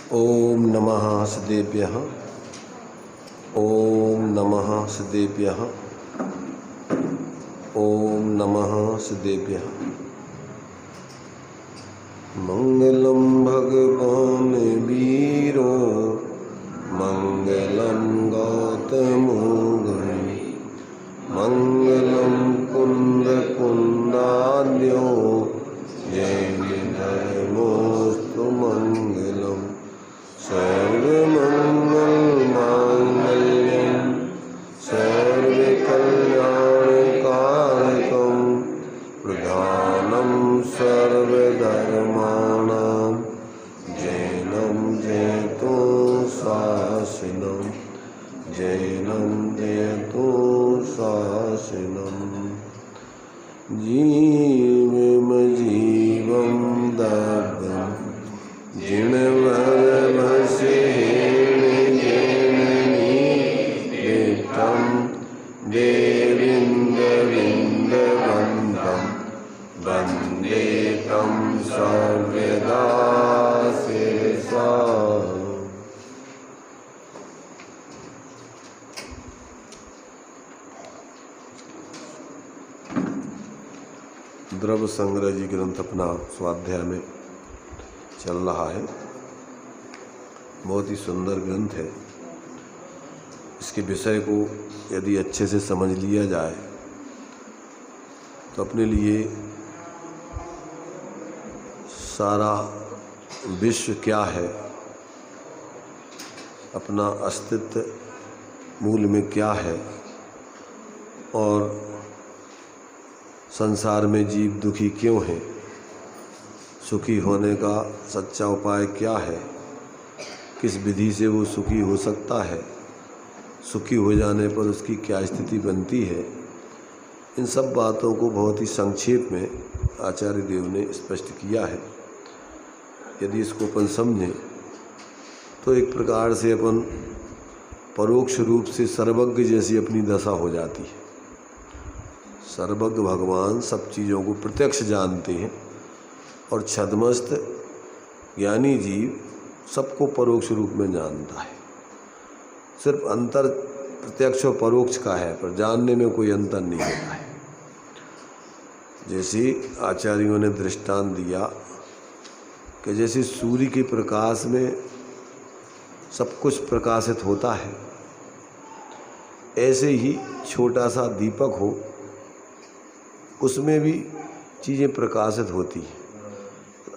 ओम नमः सदेभ्यः। ओम नमः सदेभ्यः। ओम नमः सदेभ्यः। मंगलम भगवान वीरो मंगलम गौतमो गणि मंगलम कुंद कुंदान्यो जैन धर्मोस्तु मंगलम सर्वमंगल मांगल्यं सर्वकल्याणकारकं प्रधानं सर्वधर्माणां जैनं जयतु शासनं जैनं जयतु शासनं जीवं दग्धं जिनवरमसेणिजननीतं देवीन्दविन्दवन्दं वन्दे तं सर्वदा शिरसा। द्रव्य संग्रह जी ग्रंथ अपना स्वाध्याय में चल रहा है। बहुत ही सुंदर ग्रंथ है। इसके विषय को यदि अच्छे से समझ लिया जाए तो अपने लिए सारा विश्व क्या है, अपना अस्तित्व मूल में क्या है और संसार में जीव दुखी क्यों हैं, सुखी होने का सच्चा उपाय क्या है, किस विधि से वो सुखी हो सकता है, सुखी हो जाने पर उसकी क्या स्थिति बनती है, इन सब बातों को बहुत ही संक्षेप में आचार्य देव ने स्पष्ट किया है। यदि इसको अपन समझें तो एक प्रकार से अपन परोक्ष रूप से सर्वज्ञ जैसी अपनी दशा हो जाती है। सर्वज्ञ भगवान सब चीज़ों को प्रत्यक्ष जानते हैं और छद्मस्त ज्ञानी जीव सबको परोक्ष रूप में जानता है। सिर्फ अंतर प्रत्यक्ष और परोक्ष का है, पर जानने में कोई अंतर नहीं होता है। जैसे आचार्यों ने दृष्टांत दिया कि जैसे सूर्य के प्रकाश में सब कुछ प्रकाशित होता है, ऐसे ही छोटा सा दीपक हो उसमें भी चीज़ें प्रकाशित होती हैं।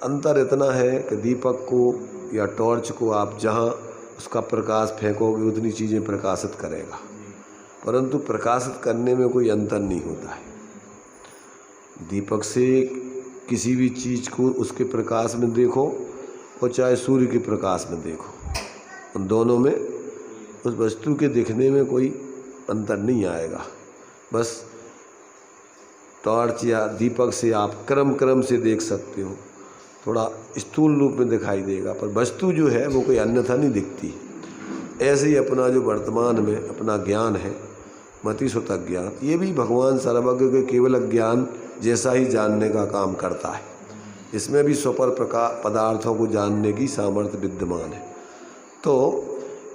अंतर इतना है कि दीपक को या टॉर्च को आप जहाँ उसका प्रकाश फेंकोगे उतनी चीज़ें प्रकाशित करेगा, परंतु प्रकाशित करने में कोई अंतर नहीं होता है। दीपक से किसी भी चीज़ को उसके प्रकाश में देखो और चाहे सूर्य के प्रकाश में देखो, उन दोनों में उस वस्तु के दिखने में कोई अंतर नहीं आएगा। बस टॉर्च या दीपक से आप क्रम से देख सकते हो, थोड़ा स्थूल रूप में दिखाई देगा, पर वस्तु जो है वो कोई अन्यथा नहीं दिखती। ऐसे ही अपना जो वर्तमान में अपना ज्ञान है, मतिसुतक ज्ञान, ये भी भगवान सर्वज्ञ के केवल ज्ञान जैसा ही जानने का काम करता है। इसमें भी स्वपर प्रकार पदार्थों को जानने की सामर्थ्य विद्यमान है। तो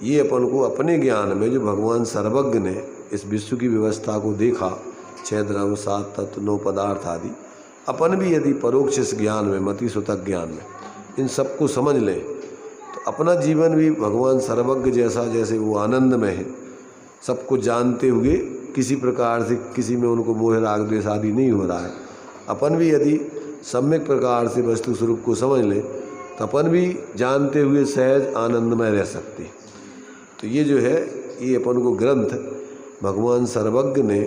ये अपन को अपने ज्ञान में जो भगवान सर्वज्ञ ने इस विश्व की व्यवस्था को देखा, 6 द्रव्य 7 तत्व 9 पदार्थ आदि, अपन भी यदि परोक्ष इस ज्ञान में मतिसुतक ज्ञान में इन सबको समझ लें तो अपना जीवन भी भगवान सर्वज्ञ जैसा, जैसे वो आनंद में है, सबको जानते हुए किसी प्रकार से किसी में उनको मोह राग द्वेष आदि नहीं हो रहा है। अपन भी यदि सम्यक प्रकार से वस्तु स्वरूप को समझ लें तो अपन भी जानते हुए सहज आनंदमय रह सकते। तो ये जो है, ये अपन को ग्रंथ भगवान सर्वज्ञ ने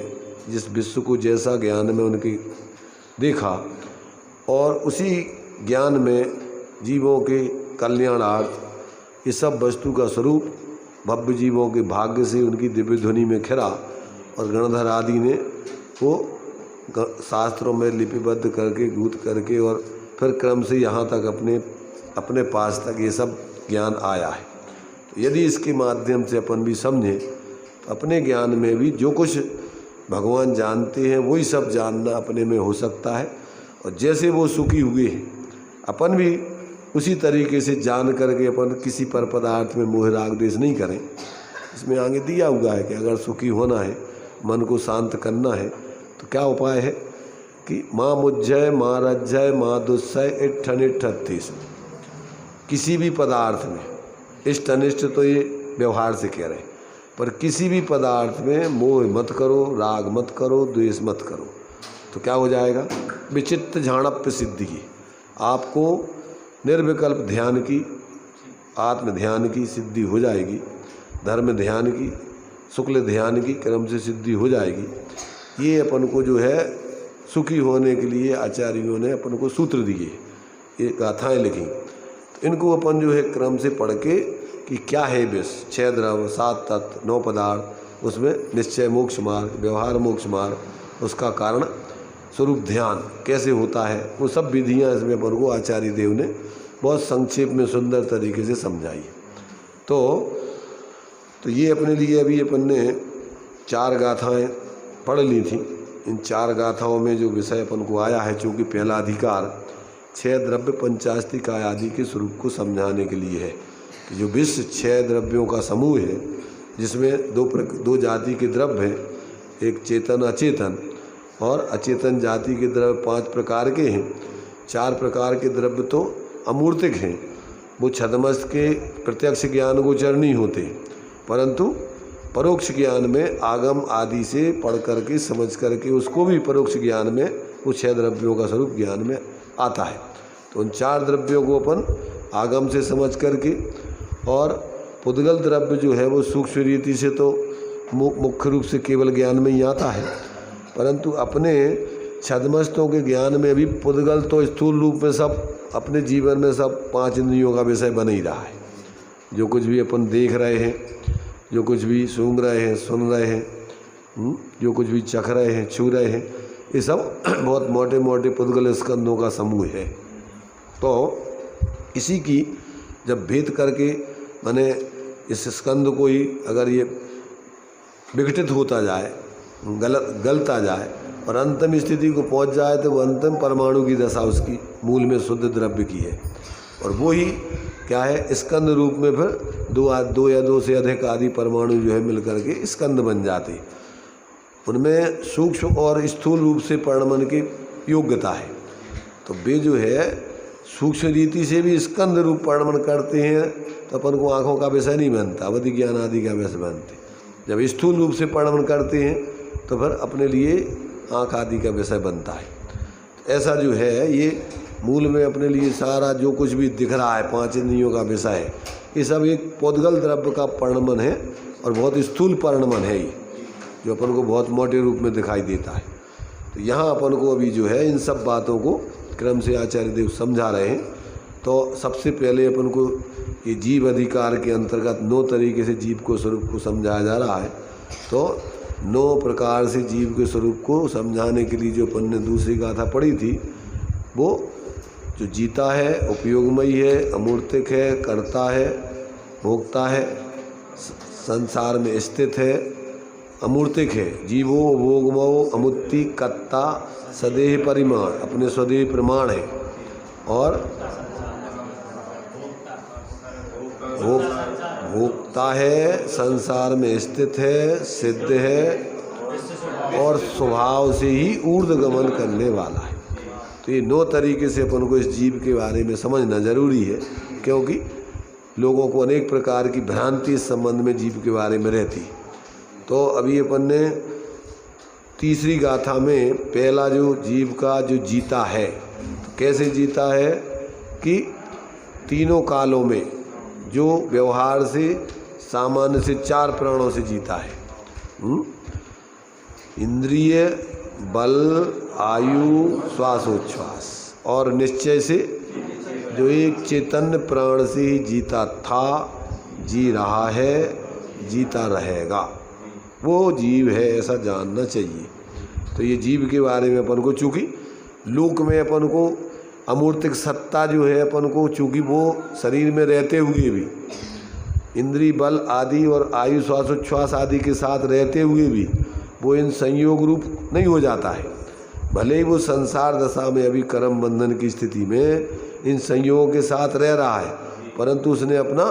जिस विश्व को जैसा ज्ञान में उनके देखा और उसी ज्ञान में जीवों के कल्याणार्थ ये सब वस्तु का स्वरूप भव्य जीवों के भाग्य से उनकी दिव्य ध्वनि में खिरा और गणधर आदि ने वो शास्त्रों में लिपिबद्ध करके गूंथ करके और फिर क्रम से यहाँ तक अपने पास तक ये सब ज्ञान आया है। तो यदि इसके माध्यम से अपन भी समझें तो अपने ज्ञान में भी जो कुछ भगवान जानते हैं वही सब जानना अपने में हो सकता है। और जैसे वो सुखी हुए हैं, अपन भी उसी तरीके से जान करके अपन किसी पर पदार्थ में मोह राग द्वेष नहीं करें। इसमें आगे दिया हुआ है कि अगर सुखी होना है, मन को शांत करना है, तो क्या उपाय है कि माँ मुझ्जय माँ रज्जय माँ दुस्सय इट्ठन इट्ठत्तीस। किसी भी पदार्थ में, इष्ट अनिष्ट तो ये व्यवहार से कह रहे हैं, पर किसी भी पदार्थ में मोह मत करो, राग मत करो, द्वेष मत करो, तो क्या हो जाएगा? विचित्त झाणप्य सिद्धि की, आपको निर्विकल्प ध्यान की, आत्म ध्यान की सिद्धि हो जाएगी, धर्म ध्यान की, शुक्ल ध्यान की क्रम से सिद्धि हो जाएगी। ये अपन को जो है सुखी होने के लिए आचार्यों ने अपन को सूत्र दिए, ये गाथाएँ लिखी। तो इनको अपन जो है क्रम से पढ़ के कि क्या है विष, 6 द्रव्य, 7 तत्व, 9 पदार्थ, उसमें निश्चय मोक्ष मार्ग, व्यवहार मोक्ष मार्ग, उसका कारण स्वरूप ध्यान कैसे होता है, वो सब विधियाँ इसमें अपन को आचार्य देव ने बहुत संक्षेप में सुंदर तरीके से समझाई। तो ये अपने लिए अभी अपन ने 4 गाथाएँ पढ़ ली थी। इन 4 गाथाओं में जो विषय अपन को आया है, चूँकि पहला अधिकार 6 द्रव्य पंचास्तिक आदि के स्वरूप को समझाने के लिए है कि जो विश्व 6 द्रव्यों का समूह है, जिसमें दो जाति के द्रव्य हैं, एक चेतन अचेतन, और अचेतन जाति के द्रव्य 5 प्रकार के हैं। 4 प्रकार के द्रव्य तो अमूर्तिक हैं, वो छद्मस्त के प्रत्यक्ष ज्ञान गोचर नहीं होते, परंतु परोक्ष ज्ञान में आगम आदि से पढ़ करके समझ करके उसको भी परोक्ष ज्ञान में वो 6 द्रव्यों का स्वरूप ज्ञान में आता है। तो उन 4 द्रव्यों को अपन आगम से समझ करके, और पुद्गल द्रव्य जो है वो सूक्ष्म रीति से तो मुख्य रूप से केवल ज्ञान में ही आता है, परंतु अपने छद्मस्तों के ज्ञान में भी पुद्गल तो स्थूल रूप में सब अपने जीवन में सब 5 इंद्रियों का विषय बन ही रहा है। जो कुछ भी अपन देख रहे हैं, जो कुछ भी सूंघ रहे हैं, सुन रहे हैं, जो कुछ भी चख रहे हैं, छू रहे हैं, ये सब बहुत मोटे मोटे पुद्गल स्कंदों का समूह है। तो इसी की जब भेद करके माने इस स्कंद को ही अगर ये विघटित होता जाए, गलता जाए और अंतिम स्थिति को पहुंच जाए, तो वो अंतिम परमाणु की दशा उसकी मूल में शुद्ध द्रव्य की है। और वो ही क्या है, स्कंद रूप में फिर 2 या 2 से अधिक आदि परमाणु जो है मिलकर के स्कंद बन जाते। उनमें सूक्ष्म और स्थूल रूप से परिणमन की योग्यता है। तो वे जो है सूक्ष्म रीति से भी स्कंद रूप परिणमन करते हैं, तो अपन को आँखों का विषय नहीं बनता, अवधि ज्ञान आदि का विषय बनते। जब स्थूल रूप से परिणमन करते हैं तो फिर अपने लिए आँख आदि का विषय बनता है। ऐसा जो है ये मूल में अपने लिए सारा जो कुछ भी दिख रहा है 5 इंद्रियों का विषय है, ये सब एक पुद्गल द्रव्य का परिणमन है और बहुत स्थूल परिणमन है ये, जो अपन को बहुत मोटे रूप में दिखाई देता है। तो यहाँ अपन को अभी जो है इन सब बातों को क्रम से आचार्य देव समझा रहे हैं। तो सबसे पहले अपन को ये जीव अधिकार के अंतर्गत 9 तरीके से जीव को स्वरूप को समझाया जा रहा है। तो 9 प्रकार से जीव के स्वरूप को समझाने के लिए जो अपन ने दूसरी गाथा पढ़ी थी, वो जो जीता है, उपयोगमयी है, अमूर्तिक है, करता है, भोगता है, संसार में स्थित है, अमूर्तिक है, जीवो भोगमो अमुत्ति कत्ता सदेह परिमाण, अपने स्वदेह प्रमाण है, और भोगता है, संसार में स्थित है, सिद्ध है, और स्वभाव से ही ऊर्ध्वगमन करने वाला है। तो ये 9 तरीके से अपन को इस जीव के बारे में समझना जरूरी है, क्योंकि लोगों को अनेक प्रकार की भ्रांति इस संबंध में जीव के बारे में रहती। तो अभी अपन ने तीसरी गाथा में पहला जो जीव का जो जीता है, तो कैसे जीता है कि तीनों कालों में जो व्यवहार से सामान्य से 4 प्राणों से जीता है, इंद्रिय, बल, आयु, श्वासोच्छ्वास और निश्चय से जो एक चैतन्य प्राण से ही जीता था, जी रहा है, जीता रहेगा, वो जीव है, ऐसा जानना चाहिए। तो ये जीव के बारे में अपन को, चूँकि लोक में अपन को अमूर्तिक सत्ता जो है अपन को, चूँकि वो शरीर में रहते हुए भी इंद्रिय, बल आदि और आयु, श्वासोच्छ्वास आदि के साथ रहते हुए भी वो इन संयोग रूप नहीं हो जाता है। भले ही वो संसार दशा में अभी कर्म बंधन की स्थिति में इन संयोगों के साथ रह रहा है, परंतु उसने अपना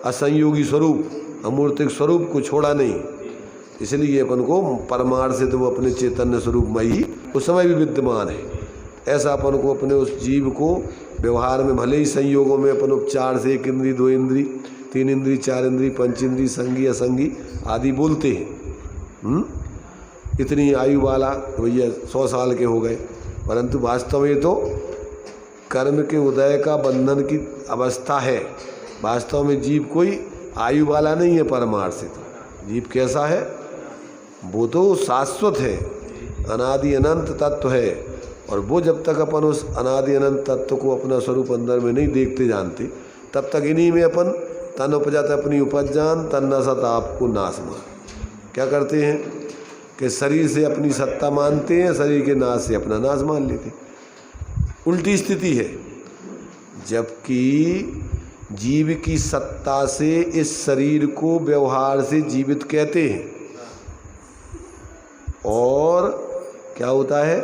असंयोगी स्वरूप, अमूर्तिक स्वरूप को छोड़ा नहीं। इसलिए अपन को परमार्थ से तो वो अपने चैतन्य स्वरूप में ही उस समय भी विद्यमान है। ऐसा अपन को अपने उस जीव को व्यवहार में भले ही संयोगों में अपन उपचार से 1 इंद्री 2 इंद्री 3 इंद्री 4 इंद्री 5 इंद्री संगी असंगी आदि बोलते हैं, इतनी आयु वाला भैया 100 साल के हो गए, परंतु वास्तव में तो कर्म के उदय का बंधन की अवस्था है। वास्तव में जीव कोई आयु वाला नहीं है। परमार्थ से तो जीव कैसा है, वो तो शाश्वत है, अनादि अनंत तत्व है। और वो जब तक अपन उस अनादि अनंत तत्व को अपना स्वरूप अंदर में नहीं देखते जानते, तब तक इन्हीं में अपन तन उपजत अपनी उपज जान तन नसत आपको नाश मान। क्या करते हैं कि शरीर से अपनी सत्ता मानते हैं, शरीर के नाश से अपना नाश मान लेते। उल्टी स्थिति है। जबकि जीव की सत्ता से इस शरीर को व्यवहार से जीवित कहते हैं, और क्या होता है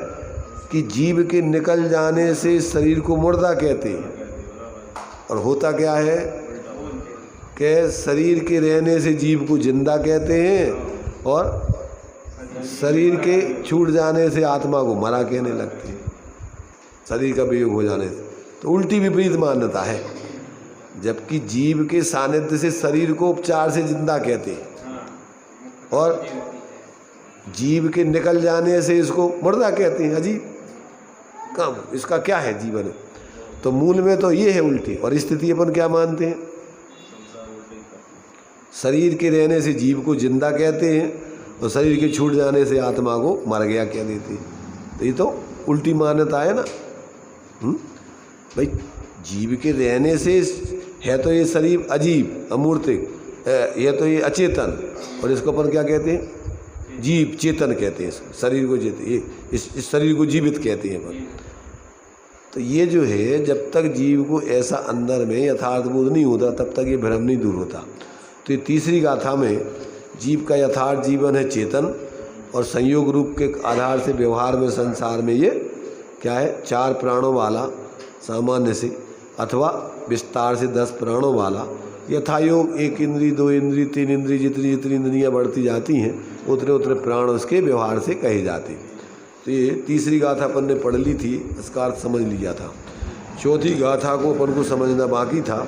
कि जीव के निकल जाने से इस शरीर को मुर्दा कहते हैं। और होता क्या है कि शरीर के रहने से जीव को जिंदा कहते हैं, और शरीर के छूट जाने से आत्मा को मरा कहने लगते हैं, शरीर का वियोग हो जाने से। तो उल्टी विपरीत मान्यता है। जबकि जीव के सानिध्य से शरीर को उपचार से जिंदा कहते हैं, और जीव के निकल जाने से इसको मुर्दा कहते हैं। अजीब कम, इसका क्या है जीवन। तो मूल में तो ये है उल्टी। और स्थिति अपन क्या मानते हैं, शरीर के रहने से जीव को जिंदा कहते हैं, और शरीर के छूट जाने से आत्मा को मर गया कह देते हैं। तो ये तो उल्टी मान्यता है ना। भाई जीव के रहने से है तो ये शरीर अजीब अमूर्तिक, यह तो ये अचेतन, और इसको अपन क्या कहते हैं, जीव चेतन कहते हैं। शरीर को इस शरीर को जीवित कहते हैं अपन। तो ये जो है, जब तक जीव को ऐसा अंदर में यथार्थ बोध नहीं होता, तब तक ये भ्रम नहीं दूर होता। तो ये तीसरी गाथा में जीव का यथार्थ जीवन है चेतन, और संयोग रूप के आधार से व्यवहार में संसार में ये क्या है, 4 प्राणों वाला सामान्य से, अथवा विस्तार से 10 प्राणों वाला, यथायोग 1 इंद्री 2 इंद्री 3 इंद्री जितनी जितनी इंद्रियाँ बढ़ती जाती हैं, उतने उतने प्राण उसके व्यवहार से कहे जाते हैं। तो ये तीसरी गाथा अपन ने पढ़ ली थी, इसका अर्थ समझ लिया था। चौथी गाथा को अपन को समझना बाकी था।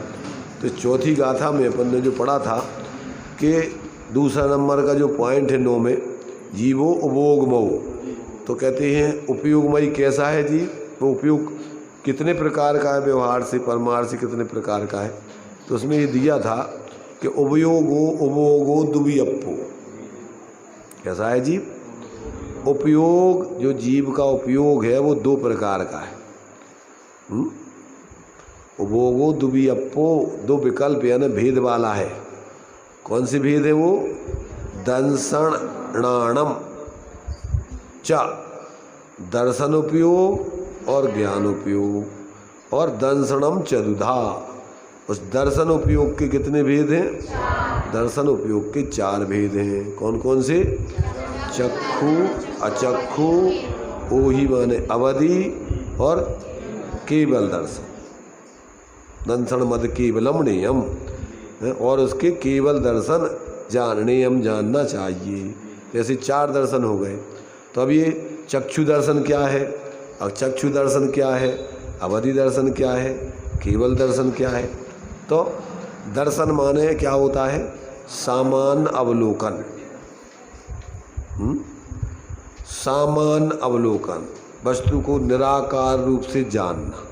तो चौथी गाथा में अपन ने जो पढ़ा था कि दूसरा नंबर का जो पॉइंट है 9 में, जीवो उपयोगमयी। तो कहते हैं उपयोगमयी कैसा है जीव, वो उपयोग कितने प्रकार का है, व्यवहार से परमार्थ से कितने प्रकार का है। तो उसमें ये दिया था कि उपयोगो दुवियप्पो। कैसा है जीव, उपयोग, जो जीव का उपयोग है वो 2 प्रकार का है। उपयोगो दुवियप्पो, 2 विकल्प यानी भेद वाला है। कौन सी भेद है वो, दंसणाणम च, दर्शन उपयोग और ज्ञान उपयोग, और दंसणम चतुधा। उस दर्शन उपयोग के कितने भेद हैं, दर्शन उपयोग के 4 भेद हैं। कौन कौन से, चक्षु अचक्षु, ओही माने अवधि, और केवल दर्शन। दंसन मद केवलम नियम, और उसके केवल दर्शन जाननेयम जानना चाहिए। जैसे 4 दर्शन हो गए। तो अब ये चक्षु दर्शन क्या है, अचक्षु दर्शन क्या है, अवधि दर्शन क्या है, केवल दर्शन क्या है। तो दर्शन माने क्या होता है, सामान्य अवलोकन। सामान्य अवलोकन, वस्तु को निराकार रूप से जानना।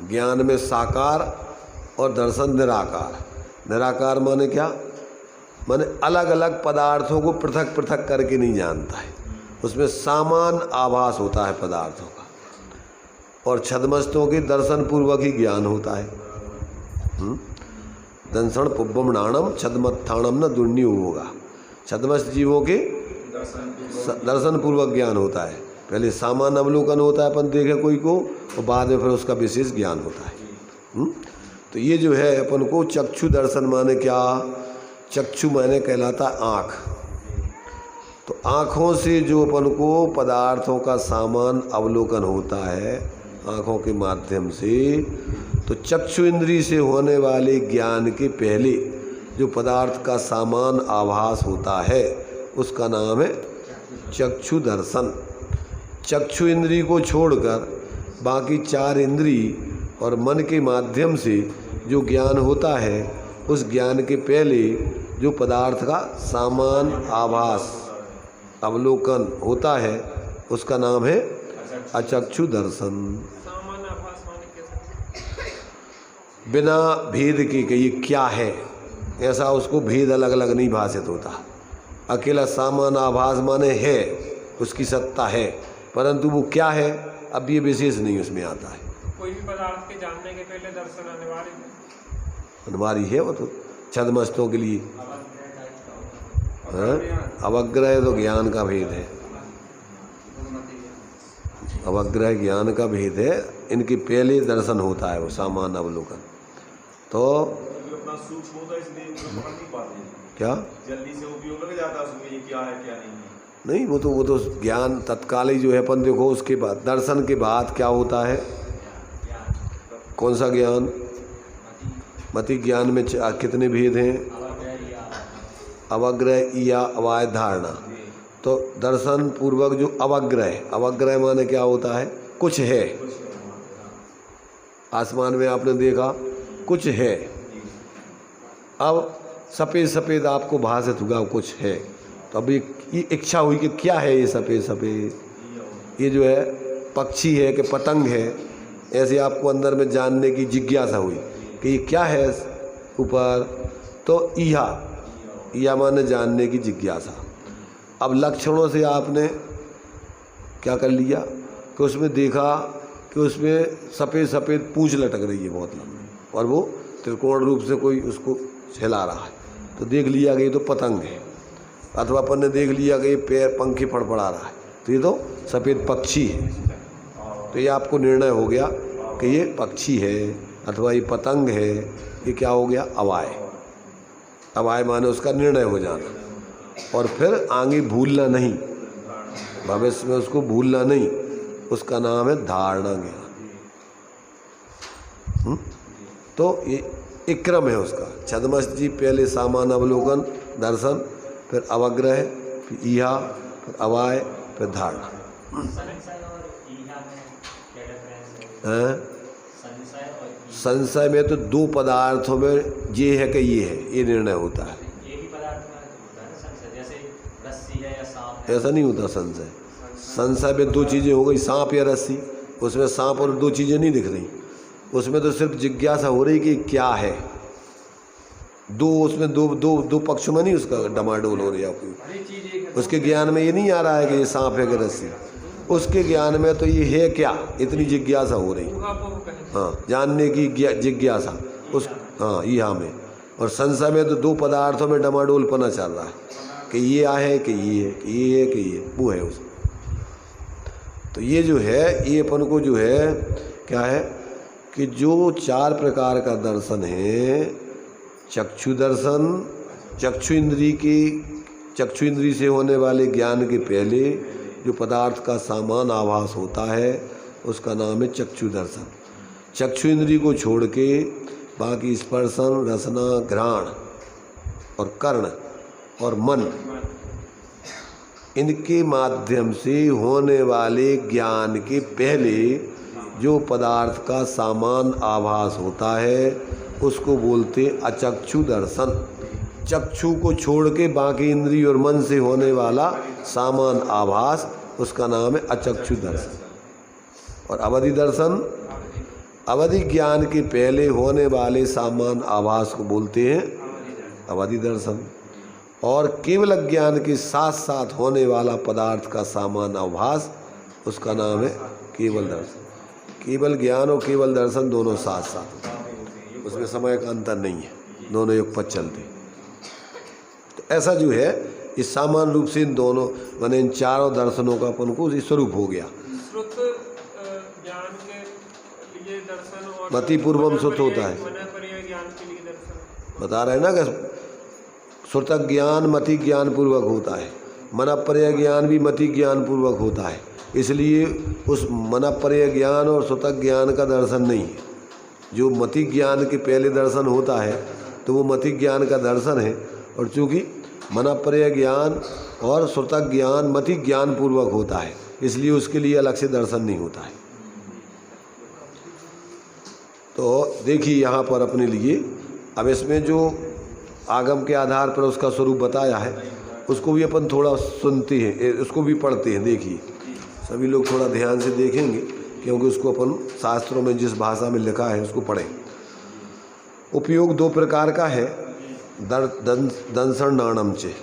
ज्ञान में साकार और दर्शन निराकार। निराकार माने क्या, माने अलग अलग पदार्थों को पृथक पृथक करके नहीं जानता है, उसमें सामान्य आभास होता है पदार्थों का। और छद्मस्तों के दर्शन पूर्वक ही ज्ञान होता है। दंसन पुब्बम नाणम छद्मत्थाणम न दुर्नि होगा। छद्मस्त जीवों के दर्शन पूर्वक ज्ञान होता है। पहले सामान्य अवलोकन होता है, अपन देखे कोई को, और बाद में फिर उसका विशेष ज्ञान होता है। तो ये जो है अपन को चक्षु दर्शन माने क्या, चक्षु माने कहलाता आँख। तो आँखों से जो अपन को पदार्थों का सामान्य अवलोकन होता है, आँखों के माध्यम से। तो चक्षु इंद्री से होने वाले ज्ञान के पहले जो पदार्थ का सामान आभास होता है उसका नाम है चक्षु दर्शन। चक्षु इंद्री को छोड़कर बाकी 4 इंद्री और मन के माध्यम से जो ज्ञान होता है उस ज्ञान के पहले जो पदार्थ का सामान आभास अवलोकन होता है उसका नाम है अचक्षु दर्शन। बिना भेद के कि ये क्या है, ऐसा उसको भेद अलग अलग नहीं भाषित होता। अकेला सामान आभास माने है, उसकी सत्ता है, परंतु वो क्या है अब ये विशेष नहीं उसमें आता है। कोई भी पदार्थ के जानने के पहले दर्शन अनिवार्य है। अनिवार्य है वो तो छद्मस्तों के लिए। अवग्रह तो ज्ञान का भेद है, अवग्रह ज्ञान का भेद है। इनके पहले दर्शन होता है वो सामान अवलोकन। तो अपना सूक्ष्म होता है इसलिए पकड़ नहीं पाते क्या जल्दी से उपयोग लग जाता है उसमें, ये क्या है क्या नहीं है। नहीं, वो तो ज्ञान तत्काल ही जो है अपन देखो। उसके बाद दर्शन के बाद क्या होता है, कौन सा ज्ञान? मति ज्ञान में कितने भेद हैं? अवग्रह या अवाय धारणा। तो दर्शन पूर्वक जो अवग्रह, अवग्रह माने क्या होता है? कुछ है, आसमान में आपने देखा कुछ है, अब सफ़ेद सफ़ेद आपको भाषित होगा कुछ है। तो अब ये इच्छा हुई कि क्या है ये सफ़ेद सफ़ेद, ये जो है पक्षी है कि पतंग है, ऐसे आपको अंदर में जानने की जिज्ञासा हुई कि ये क्या है ऊपर। तो इहा माने जानने की जिज्ञासा। अब लक्षणों से आपने क्या कर लिया कि उसमें देखा कि उसमें सफ़ेद सफ़ेद पूंछ लटक रही है बहुत लंबी, और वो त्रिकोण रूप से कोई उसको हिला रहा है, तो देख लिया कि ये तो पतंग है। अथवा अपन ने देख लिया कि ये पैर पंखे फड़फड़ा रहा है, तो ये तो सफ़ेद पक्षी है। तो ये आपको निर्णय हो गया कि ये पक्षी है अथवा ये पतंग है। ये क्या हो गया? अवाय। अवाय माने उसका निर्णय हो जाना, और फिर आगे भूलना नहीं, भविष्य में उसको भूलना नहीं, उसका नाम है धारणा ज्ञान। तो ये एक क्रम है उसका। छद्मस्त जी पहले सामान अवलोकन दर्शन, फिर अवग्रह, फिर इहा, फिर अवाय, फिर धारणा। संशय में तो 2 पदार्थों में ये है कि ये है, ये निर्णय होता है। ऐसा नहीं होता संशय। संशय में 2 चीज़ें हो गई, सांप या रस्सी। उसमें सांप और 2 चीज़ें नहीं दिख रही, उसमें तो सिर्फ जिज्ञासा हो रही कि क्या है। उसमें दो पक्षों में नहीं उसका डमाडोल हो रही है। उसके ज्ञान में ये नहीं आ रहा है कि ये सांप है कि रस्सी, उसके ज्ञान में तो ये है क्या, इतनी जिज्ञासा हो रही। हाँ, जानने की जिज्ञासा उस यहाँ में। और संशय में तो 2 पदार्थों में डमाडोलपना चल रहा है कि ये है कि ये है कि ये है कि ये, वो है उसमें। तो ये जो है ये अपन को जो है क्या है कि जो 4 प्रकार का दर्शन है, चक्षु दर्शन, चक्षु इंद्री से होने वाले ज्ञान के पहले जो पदार्थ का सामान आभास होता है उसका नाम है चक्षु दर्शन। चक्षु इंद्री को छोड़ के बाकी स्पर्शन, रसना, घ्राण और कर्ण और मन, इनके माध्यम से होने वाले ज्ञान के पहले जो पदार्थ का सामान आभास होता है उसको बोलते अचक्षु दर्शन। चक्षु को छोड़ के बाकी इंद्री और मन से होने वाला सामान आभास, उसका नाम है अचक्षु दर्शन। और अवधि दर्शन, अवधि ज्ञान के पहले होने वाले सामान आभास को बोलते हैं अवधि दर्शन। और केवल ज्ञान के साथ साथ होने वाला पदार्थ का सामान आभास, उसका नाम है केवल दर्शन। केवल ज्ञान और केवल दर्शन दोनों साथ साथ, उसमें समय का अंतर नहीं है, दोनों युगपत चलते। तो ऐसा जो है इस सामान्य रूप से इन दोनों माने इन 4 दर्शनों का अपन को स्वरूप हो गया। ज्ञान के लिए दर्शन और मति पूर्वम श्रुत होता है, ज्ञान के लिए दर्शन बता रहे हैं ना कि श्रुतक ज्ञान मति ज्ञान पूर्वक होता है, मनपर्य ज्ञान भी मति ज्ञान पूर्वक होता है। इसलिए उस मनपर्य ज्ञान और सुतक ज्ञान का दर्शन नहीं है। जो मति ज्ञान के पहले दर्शन होता है तो वो मति ज्ञान का दर्शन है, और चूँकि मनपर्य ज्ञान और सुतक ज्ञान मति ज्ञान पूर्वक होता है, इसलिए उसके लिए अलग से दर्शन नहीं होता है। तो देखिए यहाँ पर अपने लिए अब इसमें जो आगम के आधार पर उसका स्वरूप बताया है उसको भी अपन थोड़ा सुनते हैं, उसको भी पढ़ते हैं। देखिए सभी लोग थोड़ा ध्यान से देखेंगे, क्योंकि उसको अपन शास्त्रों में जिस भाषा में लिखा है उसको पढ़ें। उपयोग दो प्रकार का है, दर्शन नाणम चे,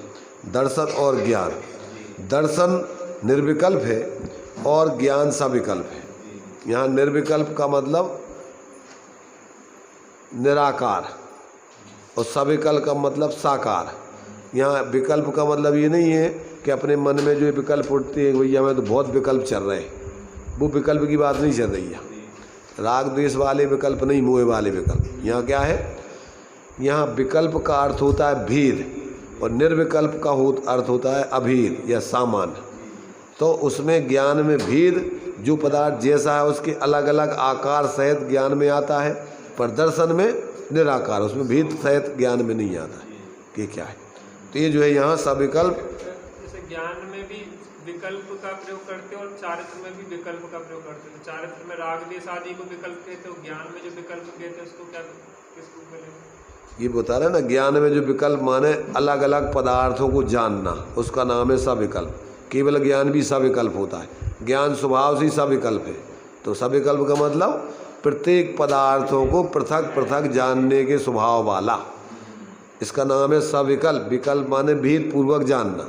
दर्शन और ज्ञान। दर्शन निर्विकल्प है और ज्ञान सविकल्प है। यहाँ निर्विकल्प का मतलब निराकार और सविकल्प का मतलब साकार। यहाँ विकल्प का मतलब ये नहीं है कि अपने मन में जो विकल्प उठते हैं भैया में तो बहुत विकल्प चल रहे हैं, वो विकल्प की बात नहीं चल रही है। राग द्वेष वाले विकल्प नहीं, मोह वाले विकल्प। यहाँ क्या है, यहाँ विकल्प का अर्थ होता है भेद और निर्विकल्प का अर्थ होता है अभेद या सामान्य। तो उसमें ज्ञान में भेद, जो पदार्थ जैसा है उसके अलग अलग आकार सहित ज्ञान में आता है, पर दर्शन में निराकार, उसमें भेद सहित ज्ञान में नहीं आता है कि क्या है। तो ये जो है यहाँ सविकल्प, जैसे ज्ञान में भी विकल्प का प्रयोग करते हैं और चारित्र में भी विकल्प का प्रयोग करते हैं। चारित्र में राग द्वेष आदि को विकल्प कहते हैं, ज्ञान में जो विकल्प कहते हैं उसको क्या, किस रूप में लेंगे? ये बता रहे ना, ज्ञान में जो विकल्प माने अलग अलग पदार्थों को जानना, उसका नाम है सविकल्प। केवल ज्ञान भी सविकल्प होता है, ज्ञान स्वभाव से ही सविकल्प है। तो सविकल्प का मतलब प्रत्येक पदार्थों को पृथक पृथक जानने के स्वभाव वाला, इसका नाम है सविकल्प। विकल्प माने भेद पूर्वक जानना,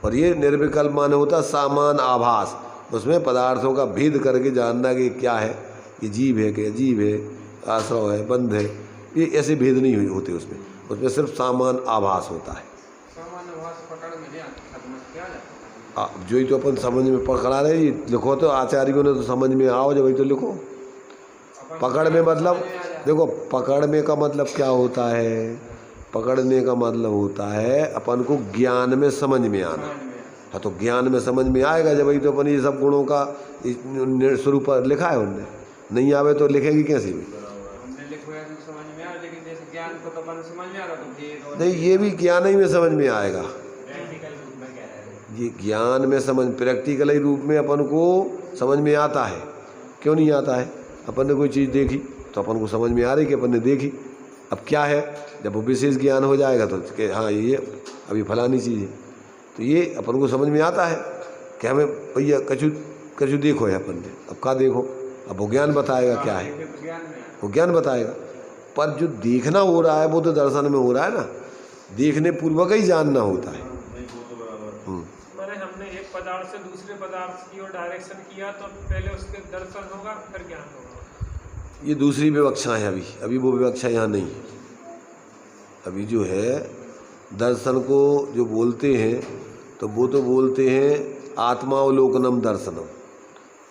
और ये निर्विकल्प माने होता सामान आभास, उसमें पदार्थों का भेद करके जानना कि क्या है, ये जीव है कि अजीब है, आश्रव है, बंध है, ये ऐसे भेद नहीं होते उसमें। उसमें सिर्फ सामान आभास होता है। जो ही तो अपन समझ में पकड़ा रहे, लिखो तो आचार्यों ने तो समझ में आओ जब वही तो लिखो। पकड़ में मतलब देखो, पकड़ने का मतलब क्या होता है, पकड़ने का मतलब होता है अपन को ज्ञान में समझ में आना। हाँ, तो ज्ञान में समझ में आएगा जब वही तो अपन ये सब गुणों का स्वरूप लिखा है उनने, नहीं आवे तो लिखेंगे कैसे भी। नहीं, ये भी ज्ञान ही में समझ में आएगा, ये ज्ञान में समझ प्रैक्टिकल ही रूप में अपन को समझ में आता है। क्यों नहीं आता है, अपन ने कोई चीज़ देखी तो अपन को समझ में आ रही कि अपन ने देखी। अब क्या है, जब वो विशेष ज्ञान हो जाएगा तो कि हाँ ये अभी फलानी चीज़ है, तो ये अपन को समझ में आता है कि हमें भैया कछु देखो है अपन ने। अब क्या देखो, अब वो ज्ञान बताएगा क्या है, वो ज्ञान बताएगा। पर जो देखना हो रहा है वो तो दर्शन में हो रहा है ना, देखने पूर्वक ही जानना होता है। मैंने हमने एक पदार्थ से दूसरे पदार्थ की ओर डायरेक्शन किया तो पहले उसके दर्शन होगा फिर ज्ञान होगा। ये दूसरी विवक्षा है, अभी वो विवक्षा यहाँ नहीं है। अभी जो है दर्शन को जो बोलते हैं तो वो तो बोलते हैं आत्मावलोकनम दर्शनम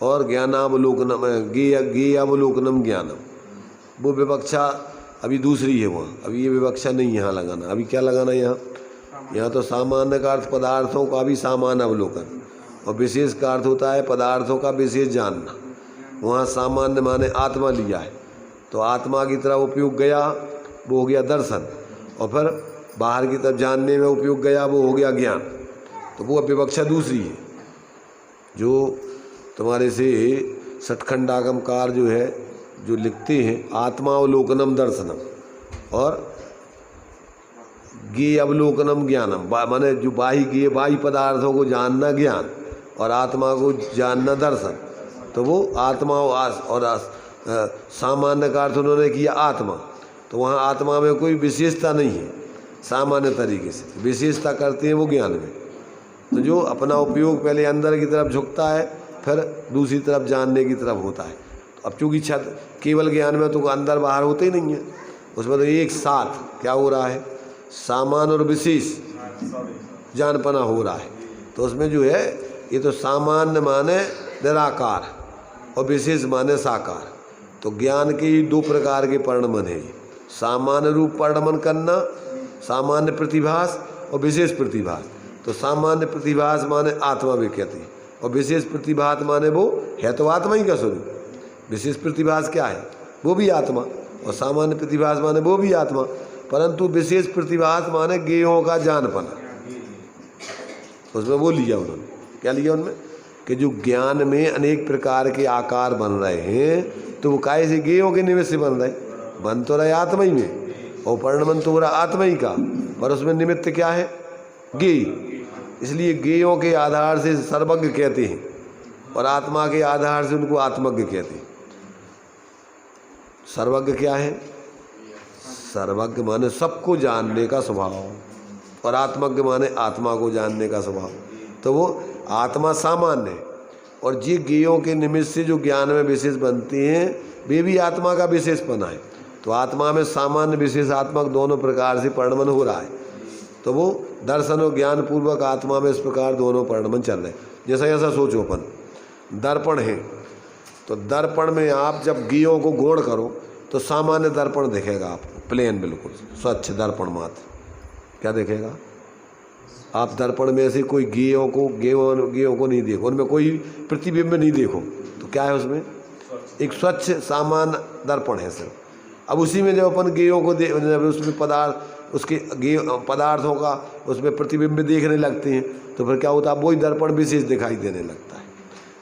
और ज्ञानावलोकनम ज्ञेयावलोकनम ज्ञानम, वो विवक्षा अभी दूसरी है वहाँ। अभी ये विवक्षा नहीं यहाँ लगाना। अभी क्या लगाना यहाँ तो सामान्य का अर्थ पदार्थों का भी सामान्य अवलोकन और विशेष का अर्थ होता है पदार्थों का विशेष जानना। वहाँ सामान्य माने आत्मा लिया है, तो आत्मा की तरफ उपयोग गया वो हो गया दर्शन, और फिर बाहर की तरफ जानने में उपयोग गया वो हो गया ज्ञान। तो वो विवक्षा दूसरी है। जो तुम्हारे से सठखंडागमकार जो है जो लिखते हैं आत्मावलोकनम दर्शनम और ज्ञेय अवलोकनम ज्ञानम, माने जो बाह्य पदार्थों को जानना ज्ञान और आत्मा को जानना दर्शन। तो वो आत्मा और सामान्य का अर्थ उन्होंने किया आत्मा, तो वहाँ आत्मा में कोई विशेषता नहीं है। सामान्य तरीके से विशेषता करते हैं वो ज्ञान में। तो जो अपना उपयोग पहले अंदर की तरफ झुकता है फिर दूसरी तरफ जानने की तरफ होता है। तो अब चूँकि केवल ज्ञान में तो अंदर बाहर होते ही नहीं है, उसमें तो एक साथ क्या हो रहा है, सामान्य और विशेष जानपना हो रहा है। तो उसमें जो है ये तो सामान्य माने निराकार और विशेष माने साकार। तो ज्ञान के ही दो प्रकार के परिणमन है, सामान्य रूप परिणमन करना, सामान्य प्रतिभास और विशेष प्रतिभास। तो सामान्य प्रतिभास माने आत्मा विख्याति और विशेष प्रतिभास माने वो है तो आत्मा ही का स्वरूप। विशेष प्रतिभास क्या है? वो भी आत्मा, और सामान्य प्रतिभास माने वो भी आत्मा, परंतु विशेष प्रतिभास माने ज्ञेयों का जानपना। उसमें वो लिया उन्होंने, क्या लिया उनमें कि जो ज्ञान में अनेक प्रकार के आकार बन रहे हैं तो वो काहे से? ज्ञेयों के निमित्त से बन रहे, बन तो रहे आत्मा ही में, और परिणमन तो हो रहा आत्मा ही का, पर उसमें निमित्त क्या है? ज्ञेय। इसलिए ज्ञेयों के आधार से सर्वज्ञ कहते हैं और आत्मा के आधार से उनको आत्मज्ञ कहते हैं। सर्वज्ञ क्या है? सर्वज्ञ माने सबको जानने का स्वभाव, और आत्मज्ञ माने आत्मा को जानने का स्वभाव। तो वो आत्मा सामान्य है, और जी ज्ञेयों के निमित्त से जो ज्ञान में विशेष बनते हैं वे भी आत्मा का विशेषपना है। तो आत्मा में सामान्य विशेषात्मक दोनों प्रकार से परिणमन हो रहा है। तो वो दर्शन और ज्ञान पूर्वक आत्मा में इस प्रकार दोनों परिणमन चल रहे हैं। जैसा ऐसा सोचो, अपन दर्पण है, तो दर्पण में आप जब ज्ञेयों को गौण करो तो सामान्य दर्पण दिखेगा आपको, प्लेन बिल्कुल स्वच्छ दर्पण मात्र। क्या दिखेगा? आप दर्पण में से कोई ज्ञेयों को नहीं देखो, उनमें कोई प्रतिबिंब नहीं देखो, तो क्या है उसमें? एक स्वच्छ सामान्य दर्पण है सिर्फ। अब उसी में जब अपन ज्ञेयों को उसमें पदार्थ, उसके ज्ञेय पदार्थों का उसमें प्रतिबिंब देखने लगते हैं तो फिर क्या होता है? वही दर्पण विशेष दिखाई देने लगता है।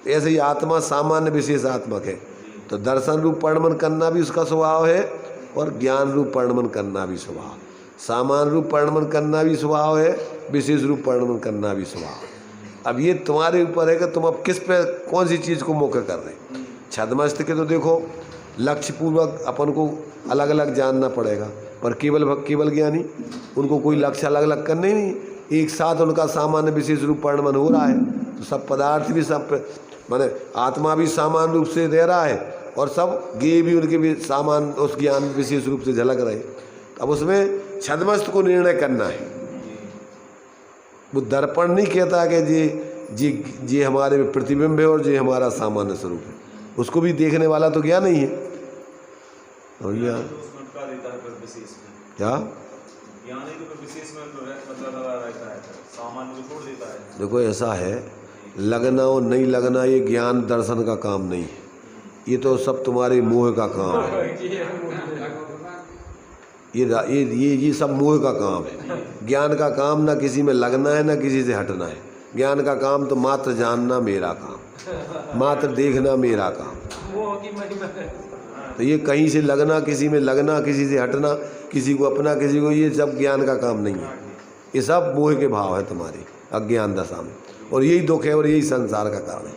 ऐसे ही आत्मा सामान्य विशेषात्मक है, तो दर्शन रूप परिणमन करना भी उसका स्वभाव है और ज्ञान रूप परिणमन करना भी स्वभाव। सामान्य रूप परिणमन करना भी स्वभाव है, विशेष रूप परिणमन करना भी स्वभाव। अब ये तुम्हारे ऊपर है कि तुम अब किस पे कौन सी चीज़ को मुख्य कर रहे हैं। छद्मस्त के तो देखो लक्ष्य पूर्वक अपन को अलग अलग जानना पड़ेगा, पर केवल ज्ञानी उनको कोई लक्ष्य अलग अलग करने ही नहीं, एक साथ उनका सामान्य विशेष रूप परिणमन हो रहा है। तो सब पदार्थ भी सब माने आत्मा भी सामान्य रूप से रह रहा है और सब ज्ञेय भी उनके भी सामान्य उस ज्ञान विशेष रूप से झलक रहे। अब उसमें छद्मस्त को निर्णय करना है। वो दर्पण नहीं कहता कि जी हमारे में प्रतिबिंब है और जी हमारा सामान्य स्वरूप है, उसको भी देखने वाला तो ज्ञान नहीं है। और क्या देखो ऐसा है, लगना और नहीं लगना ये ज्ञान दर्शन का काम नहीं है, ये तो सब तुम्हारे मोह का काम है। ये सब मोह का काम है। ज्ञान का काम ना किसी में लगना है ना किसी से हटना है। ज्ञान का काम तो मात्र जानना मेरा काम, मात्र देखना मेरा काम। तो ये कहीं से लगना, किसी में लगना, किसी से हटना, किसी को अपना किसी को, ये सब ज्ञान का काम नहीं है। ये सब मोह के भाव है तुम्हारे अज्ञान दशा में, और यही दुख है और यही संसार का कारण है।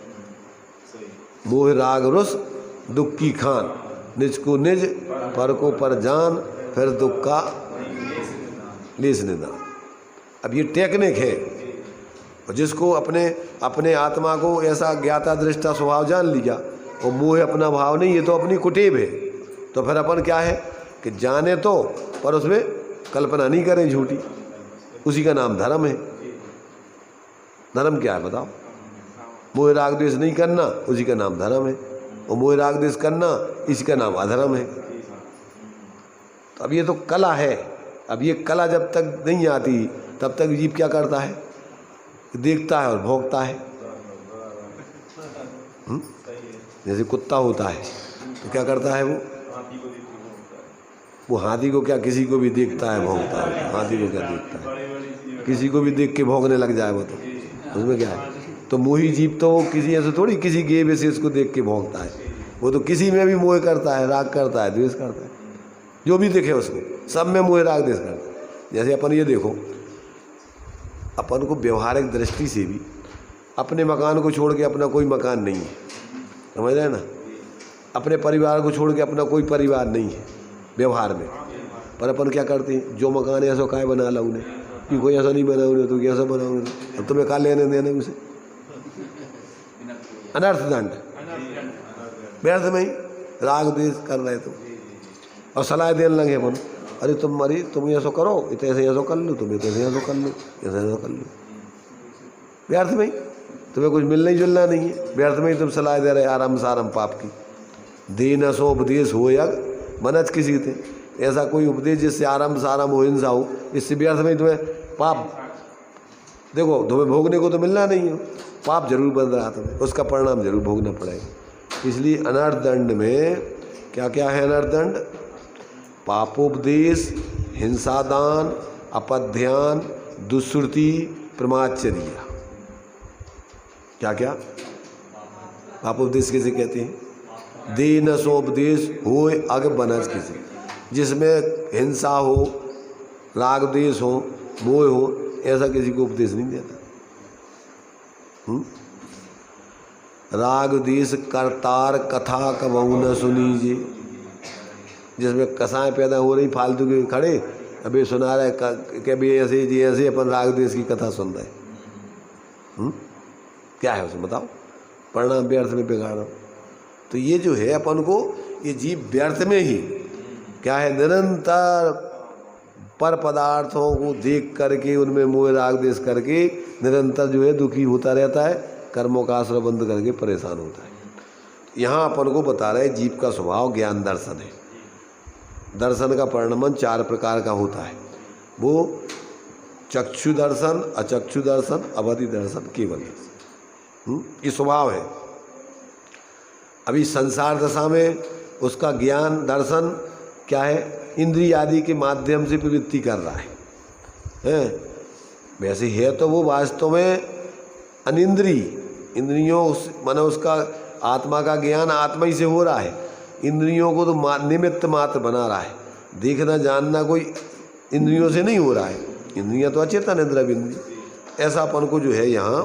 मोह राग रुस दुख की खान, निज को निज पर को पर जान, फिर दुख का लेस निदान। अब ये टेक्निक है, और जिसको अपने आत्मा को ऐसा ज्ञाता दृष्टा स्वभाव जान लिया और मोह अपना भाव नहीं, ये तो अपनी कुटेब है। तो फिर अपन क्या है कि जाने तो पर उसमें कल्पना नहीं करें झूठी, उसी का नाम धर्म है। धर्म क्या है बताओ? मोह राग द्वेष नहीं करना, उसी का नाम धर्म है, और मोह राग द्वेष करना इसी का नाम अधर्म है। तो अब ये तो कला है। अब ये कला जब तक नहीं आती तब तक जीव क्या करता है? देखता है और भोगता है। जैसे कुत्ता होता है तो क्या करता है? वो हाथी को क्या किसी को भी देखता है, भोगता है। हाथी को क्या देखता है? किसी को भी देख के भोगने लग जाए वो, तो उसमें क्या है? तो मोही जीव तो वो किसी ऐसे थोड़ी किसी ज्ञेय विशेष को देख के भोगता है। वो तो किसी में भी मोह करता है, राग करता है, द्वेष करता है, जो भी दिखे उसको सब में मोह राग द्वेष करता है। जैसे अपन ये देखो, अपन को व्यवहारिक दृष्टि से भी अपने मकान को छोड़ के अपना कोई मकान नहीं है, समझ रहे हैं ना? अपने परिवार को छोड़ के अपना कोई परिवार नहीं है व्यवहार में। पर अपन क्या करते हैं? जो मकान है ऐसा काय बना ला उन्हें, कि कोई ऐसा नहीं बना उन्हें तो कैसा बना उन्हें, अब तुम्हें क्या लेने देने उसे? अनर्थ दंड, व्यर्थ में ही राग द्वेष कर रहे तो, और सलाह देने लगे अपन, अरे तुम ऐसा करो, इतने ऐसे ऐसा कर लो, तुम इतने ऐसा कर लो, ऐसा कर लो। व्यर्थ में ही, तुम्हें कुछ मिलना ही जुलना नहीं है, व्यर्थ में ही तुम सलाह दे रहे आराम सारम पाप की। दीन सो उपदेश हो यज्ञ मनच किसी थे, ऐसा कोई उपदेश जिससे आराम साराम हो, हिंसा हो, इससे व्यर्थ में तुम्हें पाप देखो तुम्हें भोगने को तो मिलना नहीं है, पाप जरूर बन रहा तुम्हें, उसका परिणाम जरूर भोगना पड़ेगा। इसलिए अनर्थ दंड में क्या क्या है? अनर्थ दंड, पापोपदेश, हिंसादान, अपध्यान, दुष्श्रुति, प्रमाचर्य। क्या क्या? पापोपदेश किसे कहते हैं? दे न सोपदेश होय अग बनज किसे, जिसमें हिंसा हो, राग द्वेष हो, मोह हो, ऐसा किसी को उपदेश नहीं देता। राग द्वेष करतार कथा कबहू न सुनीजे, जिसमें कसाएं पैदा हो रही फालतू के खड़े, अभी सुना रहे कि भी ऐसे जी ऐसे अपन राग द्वेष की कथा सुन रहे। क्या है उसमें बताओ? परिणाम व्यर्थ में बिगाड़ रहा। तो ये जो है अपन को, ये जीव व्यर्थ में ही क्या है, निरंतर पर पदार्थों को देख करके उनमें मोह राग द्वेष करके निरंतर जो है दुखी होता रहता है, कर्मों का आश्रय बंद करके परेशान होता है। यहाँ अपन को बता रहे जीव का स्वभाव ज्ञान दर्शन है। दर्शन का परिणमन 4 प्रकार का होता है, वो चक्षु दर्शन, अचक्षु दर्शन, अवधि दर्शन, केवल दर्शन। ये स्वभाव है। अभी संसार दशा में उसका ज्ञान दर्शन क्या है? इंद्रिय आदि के माध्यम से प्रवृत्ति कर रहा है। वैसे है तो वो वास्तव में अनिंद्रिय, इंद्रियों माने उसका आत्मा का ज्ञान आत्मा ही से हो रहा है, इंद्रियों को तो निमित्त मात्र बना रहा है। देखना जानना कोई इंद्रियों से नहीं हो रहा है, इंद्रियां तो अचेतन है, द्रव्य इंद्रिय। ऐसा अपन को जो है यहाँ